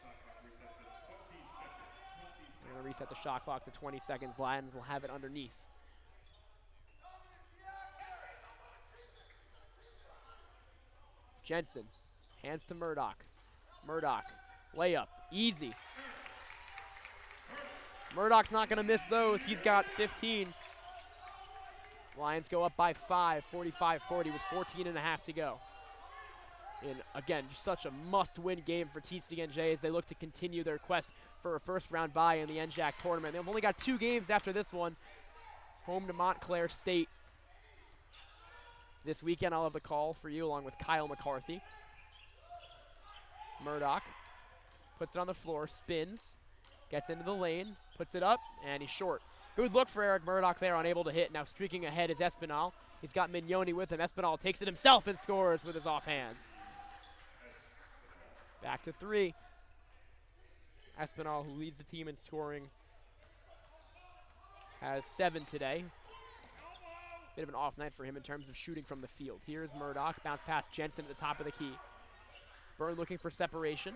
We're going to reset the shot clock to 20 seconds. Lions will have it underneath. Jensen hands to Murdoch. Murdoch, layup, easy. Murdoch's not going to miss those. He's got 15. Lions go up by 5, 45-40 with 14 and a half to go. And again, just such a must-win game for TCNJ as they look to continue their quest for a first-round bye in the NJAC tournament. They've only got 2 games after this one. Home to Montclair State. This weekend I'll have the call for you along with Kyle McCarthy. Murdoch puts it on the floor, spins, gets into the lane, puts it up, and he's short. Good look for Eric Murdoch there, unable to hit. Now streaking ahead is Espinal. He's got Mignoni with him. Espinal takes it himself and scores with his offhand. Back to 3. Espinal, who leads the team in scoring, has 7 today. Bit of an off night for him in terms of shooting from the field. Here's Murdoch, bounce past Jensen at the top of the key. Byrne looking for separation.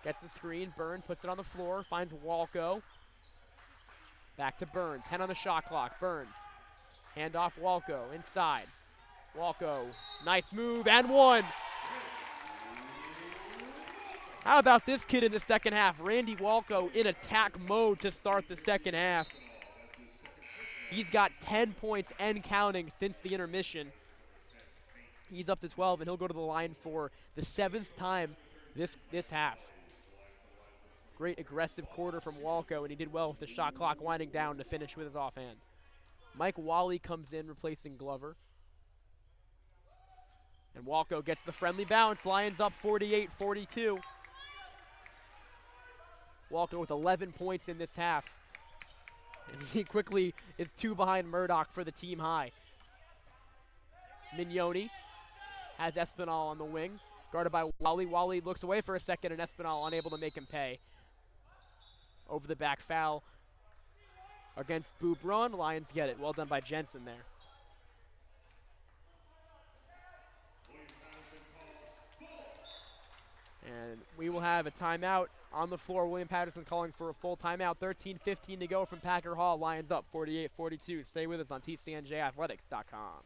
Gets the screen, Byrne puts it on the floor, finds Walco. Back to Byrne, 10 on the shot clock, Byrne. Hand off Walco, inside. Walco, nice move, and 1. How about this kid in the second half? Randy Walco in attack mode to start the second half. He's got 10 points and counting since the intermission. He's up to 12, and he'll go to the line for the 7th time this half. Great aggressive quarter from Walco, and he did well with the shot clock winding down to finish with his offhand. Mike Wally comes in replacing Glover. And Walco gets the friendly bounce. Lions up 48-42. Walco with 11 points in this half. And he quickly is 2 behind Murdoch for the team high. Mignoni has Espinal on the wing, guarded by Wally. Wally looks away for a second, and Espinal unable to make him pay. Over the back foul against Boubron. Lions get it. Well done by Jensen there. And we will have a timeout on the floor. William Patterson calling for a full timeout. 13:15 to go from Packer Hall. Lions up 48-42. Stay with us on TCNJathletics.com.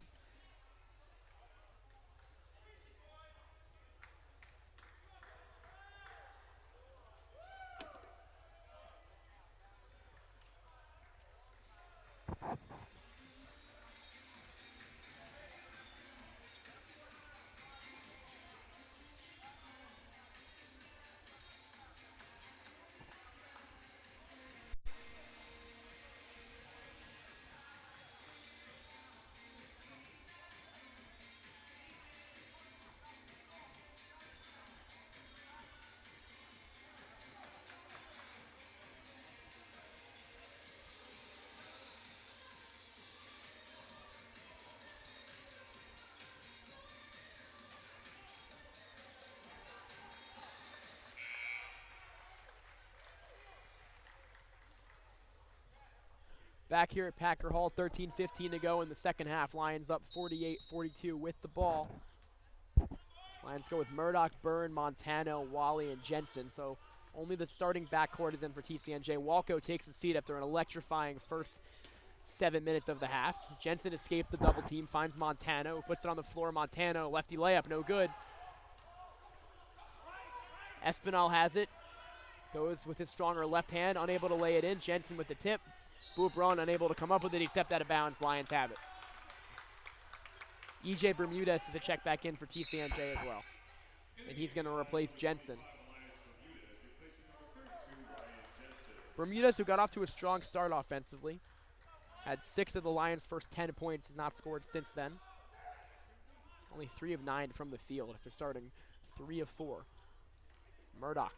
Back here at Packer Hall, 13:15 to go in the second half. Lions up 48-42 with the ball. Lions go with Murdoch, Byrne, Montano, Wally, and Jensen. So only the starting backcourt is in for TCNJ. Walco takes a seat after an electrifying first 7 minutes of the half. Jensen escapes the double team, finds Montano, puts it on the floor. Montano, lefty layup, no good. Espinal has it, goes with his stronger left hand, unable to lay it in. Jensen with the tip. Boubron unable to come up with it. He stepped out of bounds. Lions have it. EJ Bermudez is the check back in for TCNJ as well. And he's going to replace Jensen. Bermudez, who got off to a strong start offensively, had 6 of the Lions' first 10 points, has not scored since then. Only 3 of 9 from the field after starting 3 of 4. Murdoch.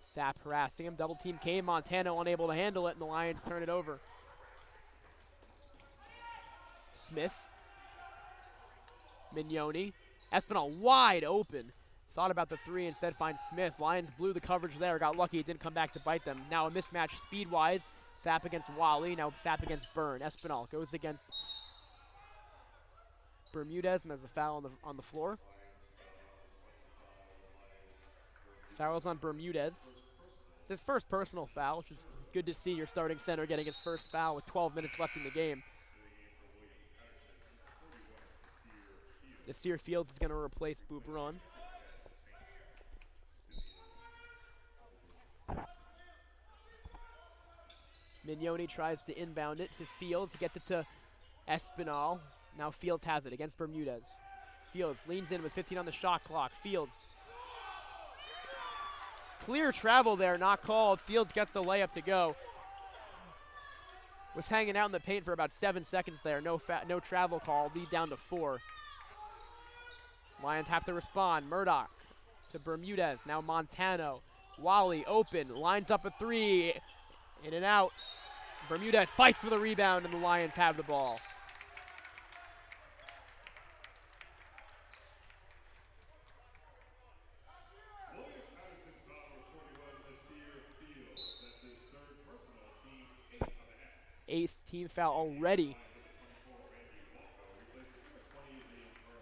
Sapp harassing him. Double team came. Montano unable to handle it, and the Lions turn it over. Smith Mignoni. Espinal wide open. Thought about the three, instead finds Smith. Lions blew the coverage there, got lucky it didn't come back to bite them. Now a mismatch speed-wise. Sapp against Wally, now Sapp against Byrne. Espinal goes against Bermudez, and there's a foul on the floor. Foul's on Bermudez. It's his first personal foul, which is good to see your starting center getting his first foul with 12 minutes left in the game. Nasir Fields is going to replace Boubron. Mignoni tries to inbound it to Fields, gets it to Espinal. Now Fields has it against Bermudez. Fields leans in with 15 on the shot clock. Fields. Clear travel there, not called. Fields gets the layup to go. Was hanging out in the paint for about 7 seconds there. No travel call, lead down to 4. Lions have to respond. Murdoch to Bermudez, now Montano. Wally open, lines up a 3. In and out. Bermudez fights for the rebound, and the Lions have the ball. William Patterson foul number 21, Nasir Fields. That's his third personal, team's 8th of the half. 8th team foul already.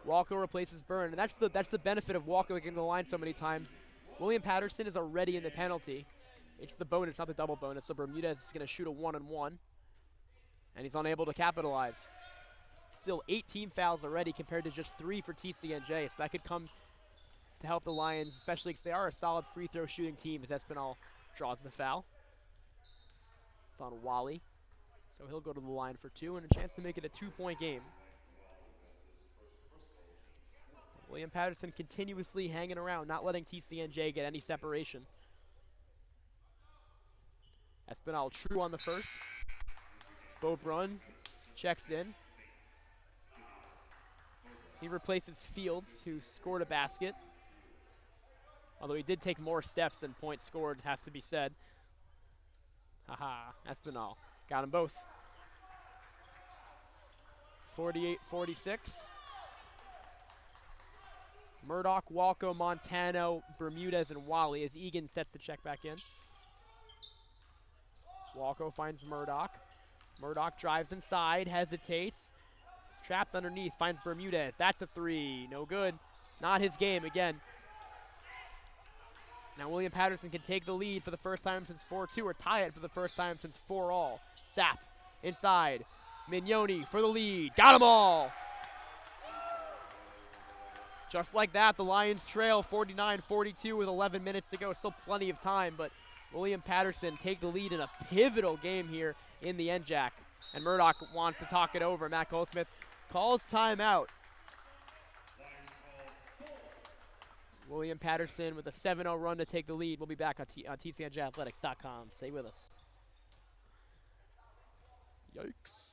Walker replaces Byrne, and that's the benefit of Walker getting to the line so many times. William Patterson is already in the penalty. It's the bonus, not the double bonus, so Bermudez is going to shoot a 1-on-1, and he's unable to capitalize. Still 18 fouls already compared to just 3 for TCNJ, so that could come to help the Lions, especially because they are a solid free throw shooting team as Espinal draws the foul. It's on Wally, so he'll go to the line for 2 and a chance to make it a 2-point game. William Patterson continuously hanging around, not letting TCNJ get any separation. Espinal true on the first. Bobrun checks in. He replaces Fields, who scored a basket. Although he did take more steps than points scored, has to be said. Haha, Espinal. Got them both. 48-46. Murdoch, Walco, Montano, Bermudez, and Wally as Egan sets the check back in. Walco finds Murdoch. Murdoch drives inside, hesitates. He's trapped underneath, finds Bermudez. That's a 3, no good. Not his game again. Now William Patterson can take the lead for the first time since 4-2, or tie it for the first time since 4-all. Sapp inside. Mignoni for the lead. Got them all! Just like that, the Lions trail 49-42 with 11 minutes to go. Still plenty of time, but William Patterson take the lead in a pivotal game here in the NJAC. And Murdoch wants to talk it over. Matt Goldsmith calls timeout. William Patterson with a 7-0 run to take the lead. We'll be back on TCNJathletics.com. Stay with us. Yikes.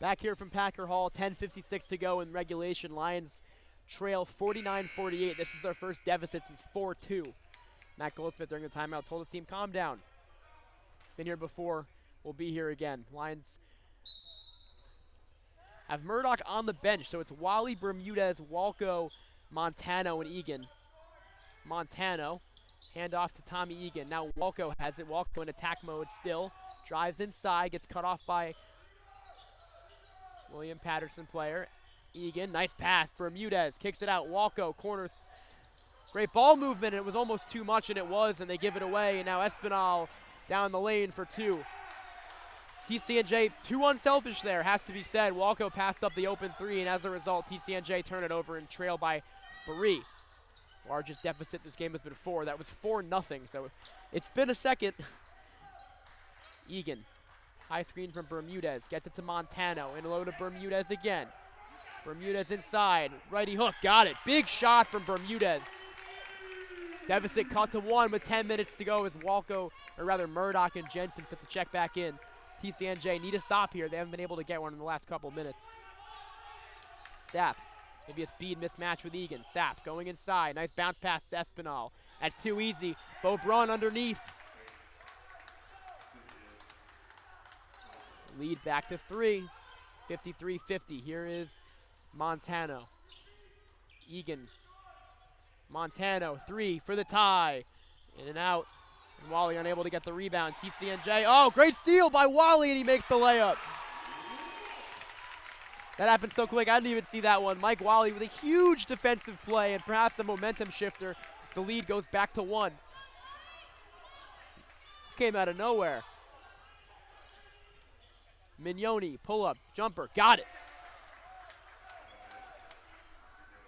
Back here from Packer Hall, 10:56 to go in regulation. Lions trail 49-48. This is their first deficit since 4-2. Matt Goldsmith during the timeout told his team, calm down. Been here before, we'll be here again. Lions have Murdoch on the bench, so it's Wally, Bermudez, Walco, Montano, and Egan. Montano, hand off to Tommy Egan. Now Walco has it. Walco in attack mode still. Drives inside, gets cut off by William Patterson player. Egan, nice pass. Bermudez kicks it out. Walco, corner Great ball movement. It was almost too much, and it was, and they give it away. And now Espinal down the lane for 2. TCNJ, too unselfish there, has to be said. Walco passed up the open 3, and as a result, TCNJ turn it over and trail by 3. Largest deficit this game has been 4. That was 4-0, so it's been a second. Egan, high screen from Bermudez, gets it to Montano, and low to Bermudez again. Bermudez inside, righty hook, got it. Big shot from Bermudez. Deficit cut to 1 with 10 minutes to go as Walco, or rather Murdoch and Jensen set the check back in. TCNJ need a stop here. They haven't been able to get one in the last couple minutes. Sapp, maybe a speed mismatch with Egan. Sapp going inside. Nice bounce pass to Espinal. That's too easy. Bo Brun underneath. Lead back to 3. 53-50. Here is Montano. Egan. Montano, 3 for the tie. In and out. And Wally unable to get the rebound. TCNJ, oh, great steal by Wally, and he makes the layup. That happened so quick, I didn't even see that one. Mike Wally with a huge defensive play and perhaps a momentum shifter. The lead goes back to 1. Came out of nowhere. Mignoni, pull-up, jumper, got it.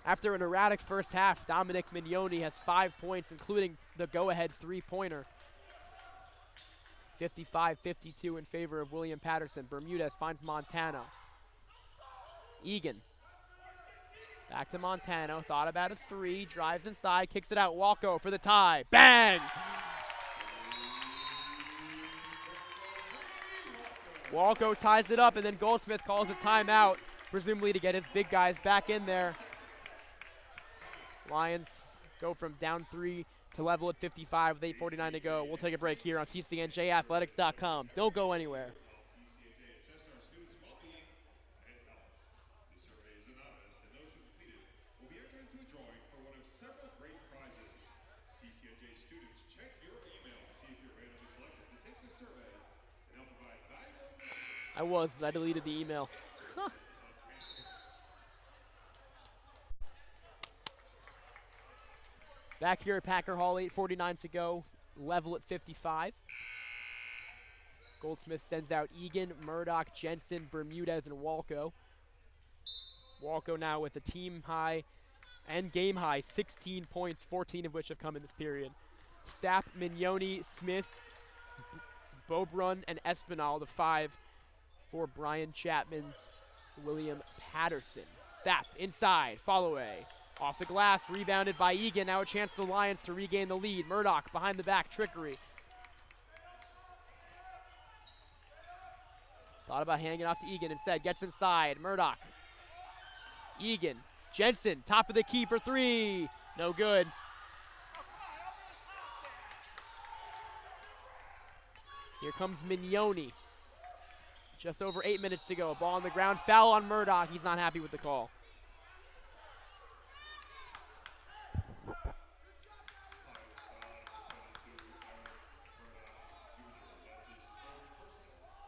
After an erratic first half, Dominic Mignoni has 5 points, including the go-ahead 3-pointer. 55-52 in favor of William Patterson. Bermudez finds Montano. Egan. Back to Montano, thought about a 3, drives inside, kicks it out. Walco for the tie. Bang! Walco ties it up, and then Goldsmith calls a timeout, presumably to get his big guys back in there. Lions go from down 3 to level at 55 with 8:49 to go. We'll take a break here on TCNJathletics.com. Don't go anywhere. I was, but I deleted the email. Back here at Packer Hall, 8:49 to go, level at 55. Goldsmith sends out Egan, Murdoch, Jensen, Bermudez, and Walco. Walco now with a team high and game high, 16 points, 14 of which have come in this period. Sapp, Mignoni, Smith, Bobrun, and Espinal, the 5 for Brian Chapman's William Patterson. Sapp inside, follow away. Off the glass, rebounded by Egan. Now a chance for the Lions to regain the lead. Murdoch behind the back, trickery. Thought about handing it off to Egan instead. Gets inside, Murdoch. Egan, Jensen, top of the key for 3. No good. Here comes Mignoni. Just over 8 minutes to go. Ball on the ground, foul on Murdoch. He's not happy with the call.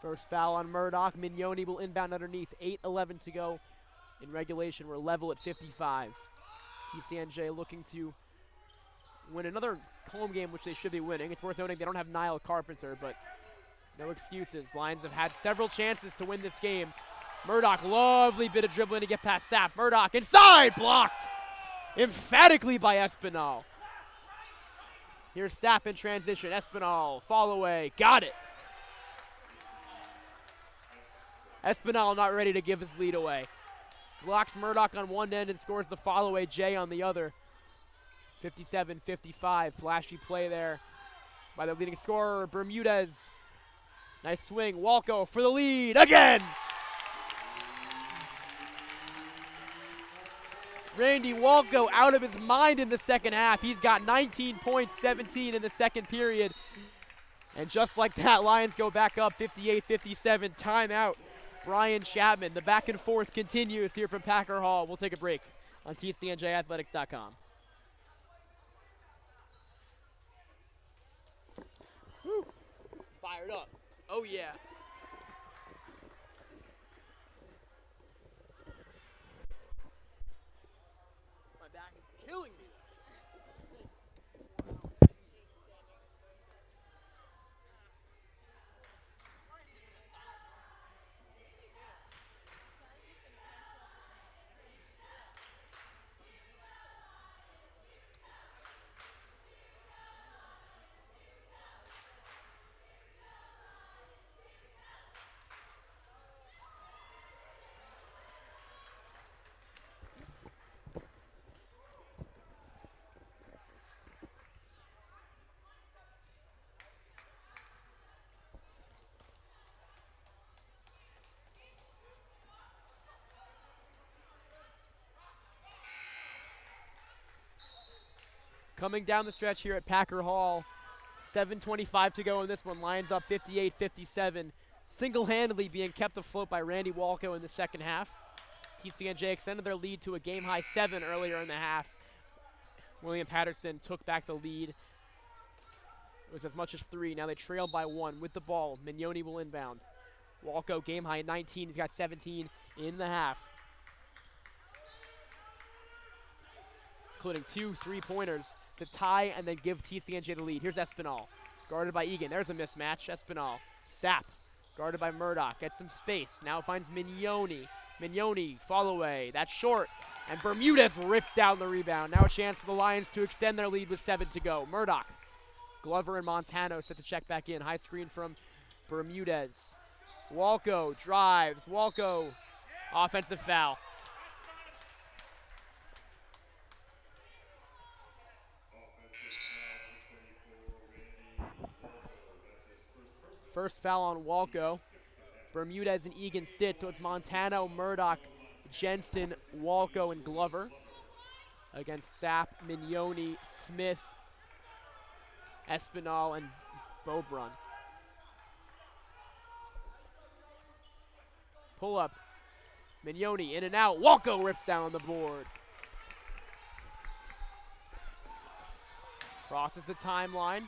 First foul on Murdoch. Mignoni will inbound underneath. 8:11 to go in regulation. We're level at 55. TCNJ looking to win another home game, which they should be winning. It's worth noting they don't have Niall Carpenter, but no excuses. Lions have had several chances to win this game. Murdoch, lovely bit of dribbling to get past Sapp. Murdoch inside, blocked emphatically by Espinal. Here's Sapp in transition. Espinal, fall away, got it. Espinal not ready to give his lead away. Blocks Murdoch on one end and scores the follow-away Jay on the other. 57-55, flashy play there by the leading scorer, Bermudez. Nice swing, Walco for the lead again! Randy Walco out of his mind in the second half. He's got 19 points, 17 in the second period. And just like that, Lions go back up 58-57, timeout. Brian Chapman, the back and forth continues here from Packer Hall. We'll take a break on TCNJathletics.com. Woo. Fired up. Oh, yeah. My back is killing me. coming down the stretch here at Packer Hall. 7:25 to go in this one. Lions up 58-57. Single-handedly being kept afloat by Randy Walco in the second half. TCNJ extended their lead to a game-high 7 earlier in the half. William Patterson took back the lead. It was as much as 3. Now they trail by 1 with the ball. Mignoni will inbound. Walco game-high 19. He's got 17 in the half, including 2 3-pointers to tie and then give TCNJ the lead. Here's Espinal, guarded by Egan. There's a mismatch. Espinal, Sapp, guarded by Murdoch. Gets some space. Now finds Mignoni. Mignoni, fall away. That's short. And Bermudez rips down the rebound. Now a chance for the Lions to extend their lead with 7 to go. Murdoch, Glover, and Montano set to check back in. High screen from Bermudez. Walco drives. Walco, offensive foul. First foul on Walco. Bermudez and Egan sit, so it's Montano, Murdoch, Jensen, Walco, and Glover against Sapp, Mignoni, Smith, Espinal, and Beaubrun. Pull up. Mignoni in and out. Walco rips down on the board. Crosses the timeline.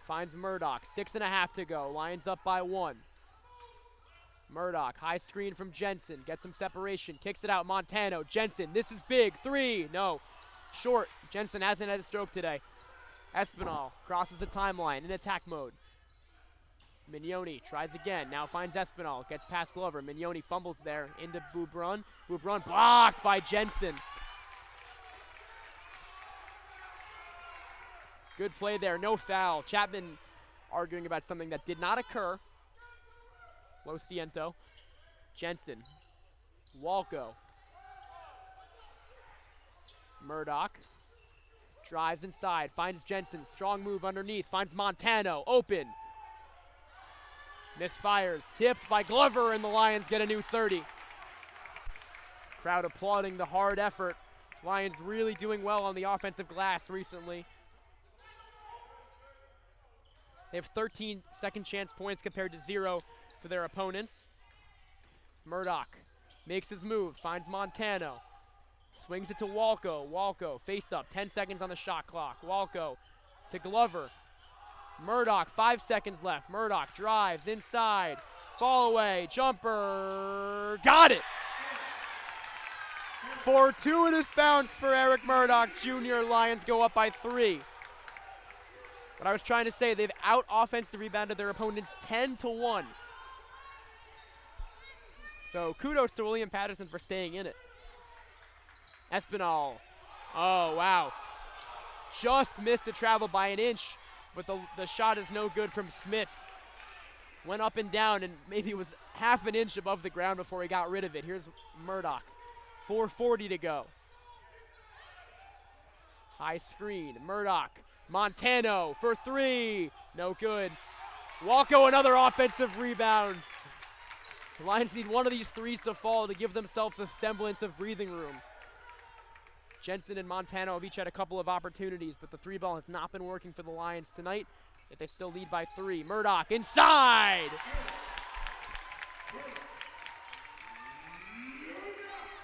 Finds Murdoch. 6.5 to go. Lions up by 1. Murdoch, high screen from Jensen. Gets some separation. Kicks it out. Montano. Jensen. This is big. 3. No. Short. Jensen hasn't had a stroke today. Espinal crosses the timeline in attack mode. Mignoni tries again. Now finds Espinal. Gets past Glover. Mignoni fumbles there into Beaubrun. Beaubrun blocked by Jensen. Good play there. No foul. Chapman arguing about something that did not occur. Lo siento. Jensen. Walco. Murdoch. Drives inside. Finds Jensen. Strong move underneath. Finds Montano. Open. Misfires. Tipped by Glover, and the Lions get a new 30. Crowd applauding the hard effort. Lions really doing well on the offensive glass recently. They have 13 second chance points compared to 0 for their opponents. Murdoch makes his move, finds Montano. Swings it to Walco. Walco, face up, 10 seconds on the shot clock. Walco to Glover. Murdoch, 5 seconds left. Murdoch drives inside. Fall away, jumper, got it! 4-2 bounce for Eric Murdoch Jr. Lions go up by 3. What I was trying to say, they've out-offensive rebounded their opponents 10-1. So kudos to William Patterson for staying in it. Espinal. Oh, wow. Just missed the travel by an inch, but the shot is no good from Smith. Went up and down and maybe was half an inch above the ground before he got rid of it. Here's Murdoch. 4:40 to go. High screen. Murdoch. Montano for 3. No good. Walco, another offensive rebound. The Lions need one of these threes to fall to give themselves a semblance of breathing room. Jensen and Montano have each had a couple of opportunities, but the 3-ball has not been working for the Lions tonight, yet they still lead by 3. Murdoch inside!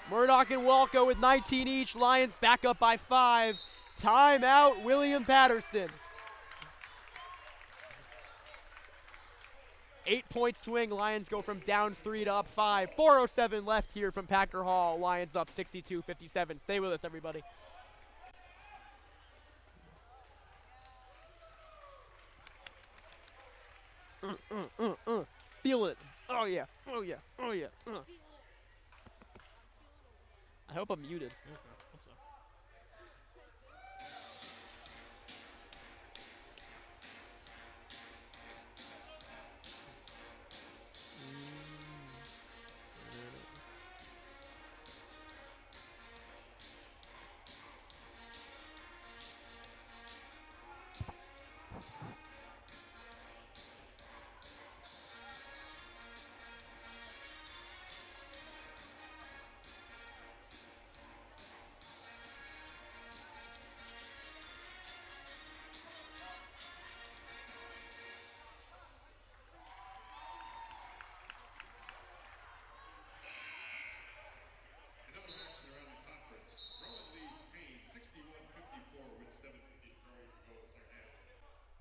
Murdoch and Walco with 19 each. Lions back up by 5. Timeout, William Patterson. 8-point swing. Lions go from down 3 to up 5. 4:07 left here from Packer Hall. Lions up 62-57. Stay with us, everybody. Feel it. Oh, yeah. Oh, yeah. Oh, yeah. I hope I'm muted.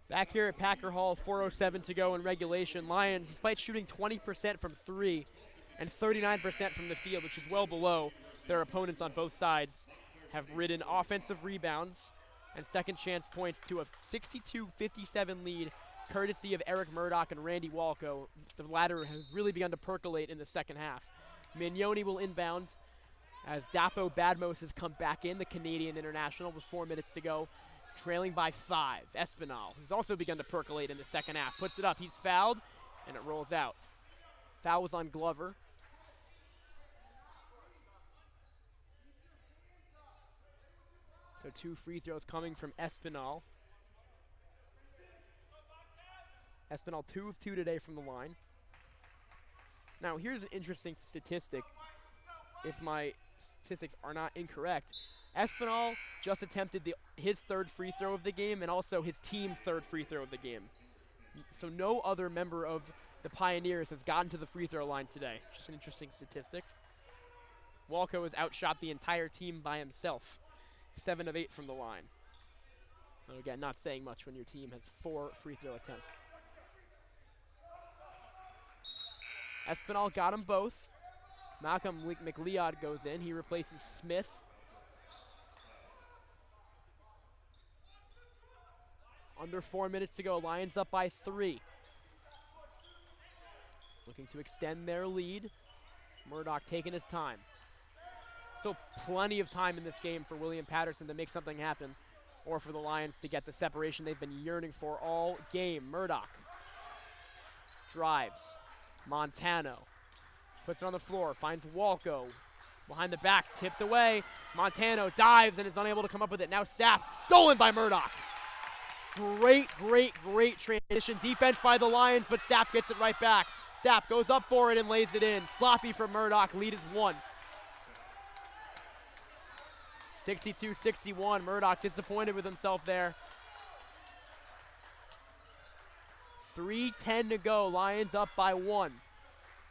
Back here at Packer Hall, 4:07 to go in regulation. Lions, despite shooting 20% from 3 and 39% from the field, which is well below their opponents on both sides, have ridden offensive rebounds and second chance points to a 62-57 lead, courtesy of Eric Murdoch and Randy Walco. The latter has really begun to percolate in the second half. Mignoni will inbound as Dapo Badmos has come back in, the Canadian international, with 4 minutes to go, trailing by 5. Espinal, who's also begun to percolate in the second half, puts it up. He's fouled, and it rolls out. Foul was on Glover. So 2 free throws coming from Espinal. Espinal 2 of 2 today from the line. Now here's an interesting statistic, if my statistics are not incorrect. Espinal just attempted his 3rd free throw of the game and also his team's 3rd free throw of the game. So no other member of the Pioneers has gotten to the free throw line today. Just an interesting statistic. Walco has outshot the entire team by himself. 7 of 8 from the line. So again, not saying much when your team has 4 free throw attempts. Espinal got them both. Malcolm McLeod goes in. He replaces Smith. Under 4 minutes to go. Lions up by 3. Looking to extend their lead. Murdoch taking his time. Still plenty of time in this game for William Patterson to make something happen, or for the Lions to get the separation they've been yearning for all game. Murdoch drives. Montano puts it on the floor, finds Walco. Behind the back, tipped away. Montano dives and is unable to come up with it. Now Sapp, stolen by Murdoch. Great transition defense by the Lions, but Sapp gets it right back. Sapp goes up for it and lays it in. Sloppy for Murdoch, lead is 1. 62-61, Murdoch disappointed with himself there. 3:10 to go, Lions up by 1.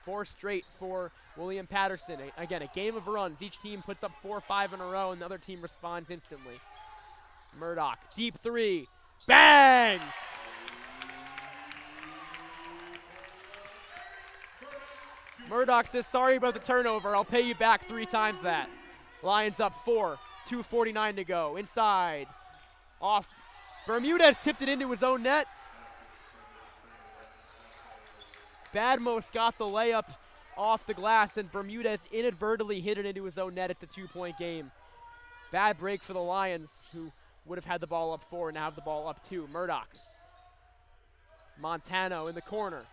4 straight for William Patterson. Again, a game of runs. Each team puts up 4 or 5 in a row, and the other team responds instantly. Murdoch, deep 3, bang! Murdoch says, sorry about the turnover, I'll pay you back 3 times that. Lions up 4, 2:49 to go. Inside, off. Bermudez tipped it into his own net. Badmos got the layup off the glass, and Bermudez inadvertently hit it into his own net. It's a 2-point game. Bad break for the Lions, who would have had the ball up 4 and now have the ball up 2. Murdoch. Montano in the corner.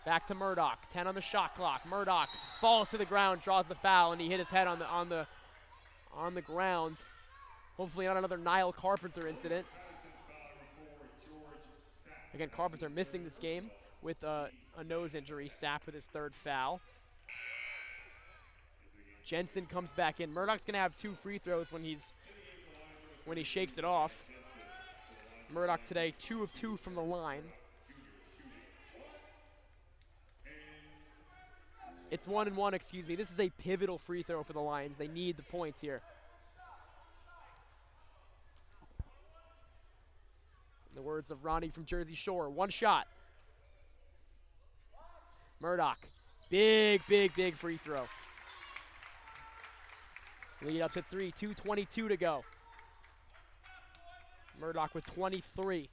Back to Murdoch. 10 on the shot clock. Murdoch falls to the ground, draws the foul, and he hit his head on the ground. Hopefully not another Niall Carpenter incident. Again, Carpenter missing this game with a nose injury. Sapp with his 3rd foul. Jensen comes back in. Murdoch's going to have 2 free throws when he shakes it off. Murdoch today 2 of 2 from the line. It's 1 and 1, excuse me. This is a pivotal free throw for the Lions. They need the points here. In the words of Ronnie from Jersey Shore, 1 shot. Murdoch, big free throw. Lead up to 3, 2:22 to go. Murdoch with 23.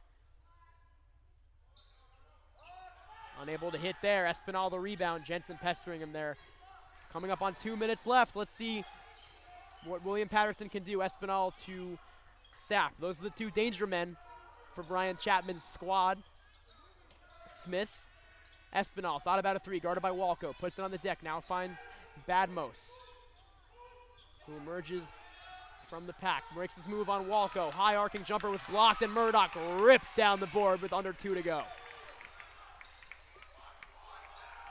Unable to hit there. Espinal the rebound. Jensen pestering him there. Coming up on 2 minutes left. Let's see what William Patterson can do. Espinal to Sapp. Those are the 2 danger men for Brian Chapman's squad. Smith. Espinal thought about a 3. Guarded by Walco. Puts it on the deck. Now finds Badmos, who emerges from the pack. Breaks his move on Walco. High arcing jumper was blocked, and Murdoch rips down the board with under 2 to go.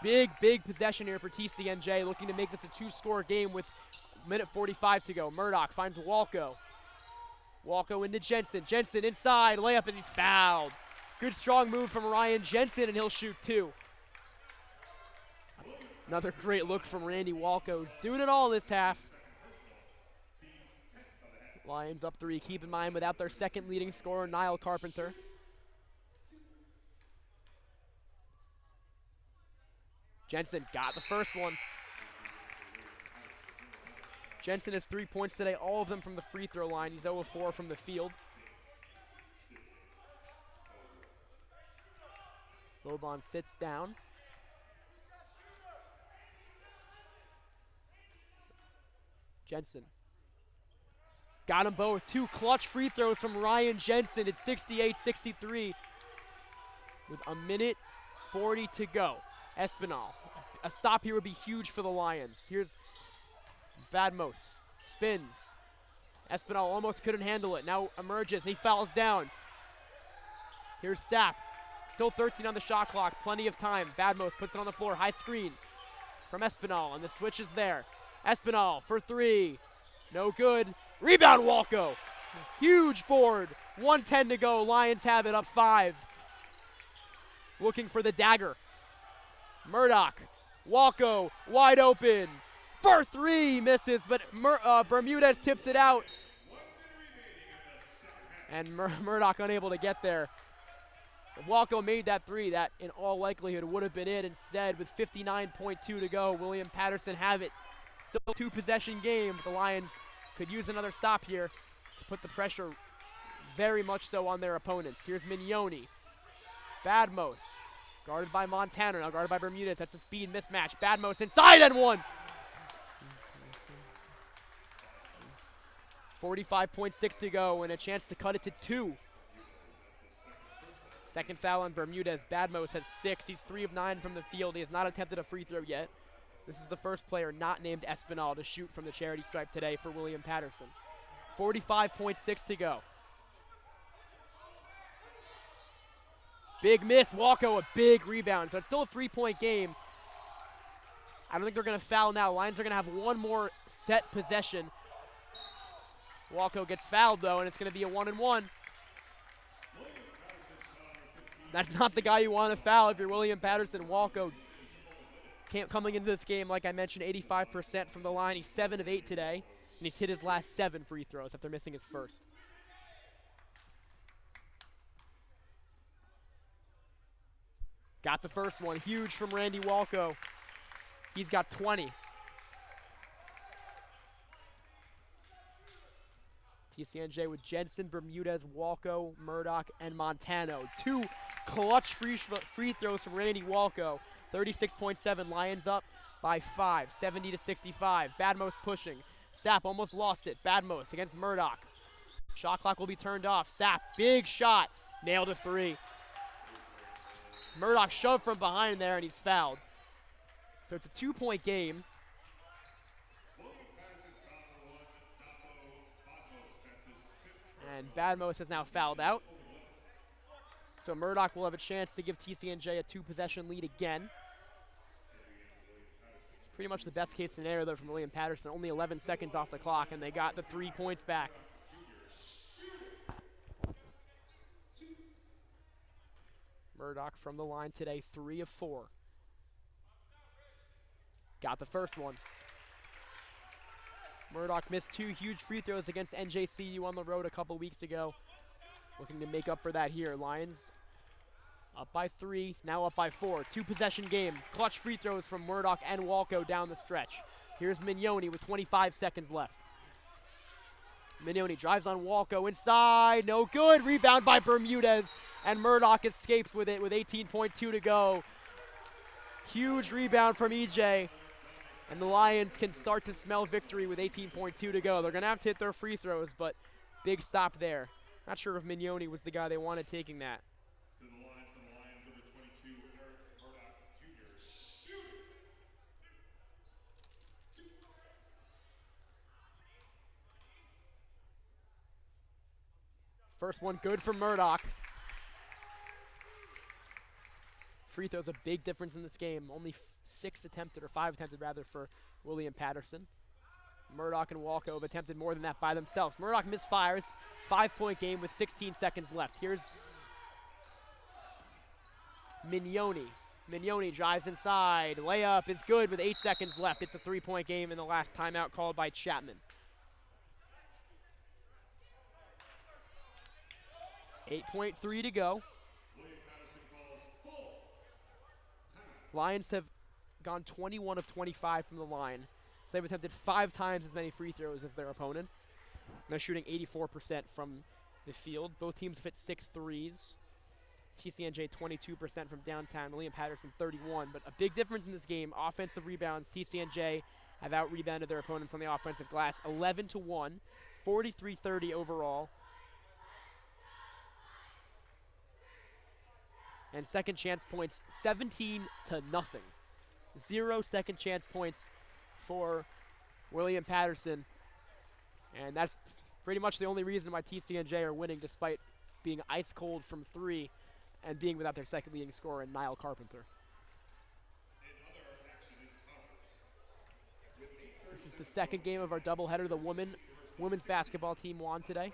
Big possession here for TCNJ, looking to make this a 2-score game with minute 45 to go. Murdoch finds Walco. Walco into Jensen. Jensen inside, layup, and he's fouled. Good strong move from Ryan Jensen, and he'll shoot 2. Another great look from Randy Walco. He's doing it all this half. Lions up 3. Keep in mind, without their second leading scorer, Niall Carpenter. Jensen got the first one. Jensen has 3 points today, all of them from the free throw line. He's 0 of 4 from the field. Boban sits down. Jensen. Got them both. 2 clutch free throws from Ryan Jensen. It's 68-63 with a minute 40 to go. Espinal. A stop here would be huge for the Lions. Here's Badmos. Spins. Espinal almost couldn't handle it. Now emerges. He fouls down. Here's Sapp. Still 13 on the shot clock. Plenty of time. Badmos puts it on the floor. High screen from Espinal, and the switch is there. Espinal for 3. No good. Rebound, Walko. Huge board. 1:10 to go. Lions have it up 5. Looking for the dagger. Murdoch. Walko wide open. For 3. Misses, but Bermudez tips it out. And Murdoch unable to get there. If Walko made that 3, that in all likelihood would have been it. Instead, with 59.2 to go, William Patterson have it. Still a 2-possession game, but the Lions could use another stop here to put the pressure very much so on their opponents. Here's Mignoni. Badmos, guarded by Montana, now guarded by Bermudez. That's a speed mismatch. Badmos inside and 1. 45.6 to go and a chance to cut it to 2. Second foul on Bermudez. Badmos has 6. He's 3 of 9 from the field. He has not attempted a free throw yet. This is the first player not named Espinal to shoot from the charity stripe today for William Patterson. 45.6 to go. Big miss. Walko, a big rebound. So it's still a 3-point game. I don't think they're going to foul now. Lions are going to have one more set possession. Walko gets fouled, though, and it's going to be a 1-and-1. That's not the guy you want to foul if you're William Patterson. Walko coming into this game, like I mentioned, 85% from the line. He's 7 of 8 today, and he's hit his last 7 free throws after missing his first. Got the first one. Huge from Randy Walko. He's got 20. TCNJ with Jensen, Bermudez, Walko, Murdoch, and Montano. 2 clutch free throws from Randy Walko. 36.7, Lions up by 5, 70-65. Badmos pushing. Sapp almost lost it. Badmos against Murdoch. Shot clock will be turned off. Sapp, big shot. Nailed a 3. Murdoch shoved from behind there, and he's fouled. So it's a 2-point game. And Badmos has now fouled out. So Murdoch will have a chance to give TCNJ a 2-possession lead again. Pretty much the best case scenario, though, from William Patterson. Only 11 seconds off the clock, and they got the 3 points back. Murdoch from the line today, 3 of 4. Got the first one. Murdoch missed 2 huge free throws against NJCU on the road a couple weeks ago. Looking to make up for that here. Lions up by 3, now up by 4. 2-possession game. Clutch free throws from Murdoch and Walko down the stretch. Here's Mignoni with 25 seconds left. Mignoni drives on Walko inside. No good. Rebound by Bermudez. And Murdoch escapes with it with 18.2 to go. Huge rebound from EJ. And the Lions can start to smell victory with 18.2 to go. They're going to have to hit their free throws, but big stop there. Not sure if Mignoni was the guy they wanted taking that. To the line from the Lions, number 22, Eric Murdoch Jr. Shoot! First one good for Murdoch. Free throws a big difference in this game. Only 6 attempted, or 5 attempted rather, for William Patterson. Murdoch and Walko have attempted more than that by themselves. Murdoch misfires. 5-point game with 16 seconds left. Here's Mignoni. Mignoni drives inside. Layup is good with 8 seconds left. It's a 3-point game in the last timeout called by Chapman. 8.3 to go. Lions have gone 21 of 25 from the line. So they've attempted 5 times as many free throws as their opponents. And they're shooting 84% from the field. Both teams have hit 6 threes. TCNJ 22% from downtown, William Patterson 31. But a big difference in this game, offensive rebounds. TCNJ have out-rebounded their opponents on the offensive glass 11-1, 43-30 overall. And second chance points 17-0. 0 second chance points for William Patterson. And that's pretty much the only reason why TCNJ are winning, despite being ice cold from 3 and being without their second leading scorer, Niall Carpenter. This is the second game of our doubleheader. The women's basketball team won today.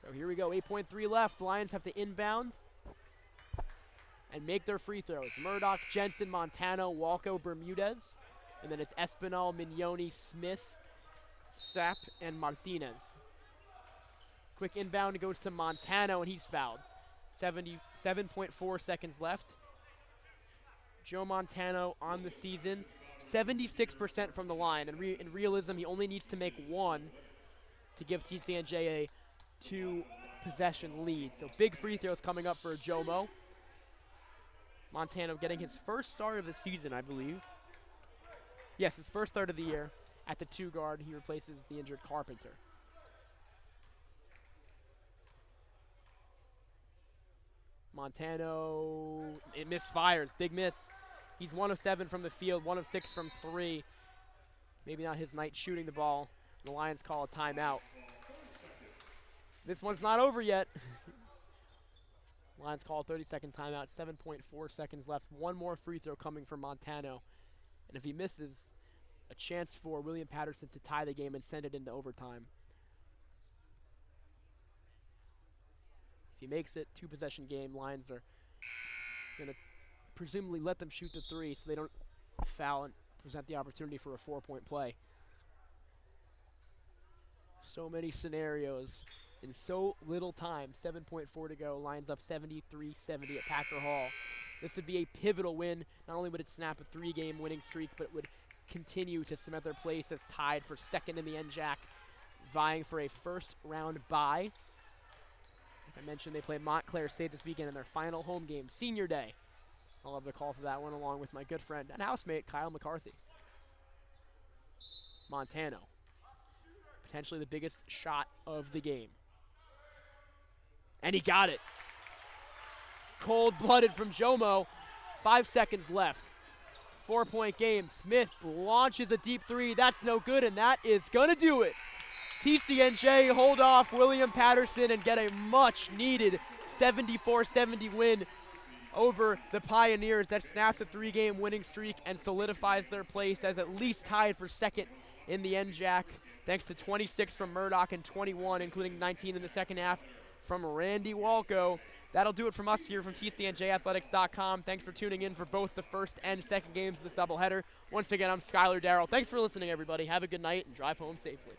So here we go, 8.3 left. Lions have to inbound and make their free throws. Murdoch, Jensen, Montano, Walco, Bermudez. And then it's Espinal, Mignoni, Smith, Sapp, and Martinez. Quick inbound goes to Montano, and he's fouled. 7.4 seconds left. Joe Montano on the season, 76% from the line. And in realism, he only needs to make 1 to give TCNJ a 2-possession lead. So big free throws coming up for Jomo. Montano getting his first start of the season, I believe. Yes, his first start of the year at the 2 guard. He replaces the injured Carpenter. Montano, it misfires, big miss. He's 1 of 7 from the field, 1 of 6 from 3. Maybe not his night shooting the ball. The Lions call a timeout. This one's not over yet. Lions call a 30-second timeout, 7.4 seconds left. 1 more free throw coming from Montano. And if he misses, a chance for William Patterson to tie the game and send it into overtime. If he makes it, 2-possession game. Lions are going to presumably let them shoot the 3 so they don't foul and present the opportunity for a 4-point play. So many scenarios in so little time. 7.4 to go. Lions up 73-70 at Packer Hall. This would be a pivotal win. Not only would it snap a 3-game winning streak, but it would continue to cement their place as tied for second in the NJAC, vying for a first-round bye. Like I mentioned, they play Montclair State this weekend in their final home game, Senior Day. I'll have the call for that one along with my good friend and housemate, Kyle McCarthy. Montano, potentially the biggest shot of the game. And he got it. Cold-blooded from Jomo. 5 seconds left. 4-point game. Smith launches a deep 3. That's no good, and that is going to do it. TCNJ hold off William Patterson and get a much-needed 74-70 win over the Pioneers. That snaps a 3-game winning streak and solidifies their place as at least tied for second in the NJAC, thanks to 26 from Murdoch and 21, including 19 in the second half, from Randy Walco. That'll do it from us here from TCNJathletics.com. Thanks for tuning in for both the first and second games of this doubleheader. Once again, I'm Skylar Darrell. Thanks for listening, everybody. Have a good night and drive home safely.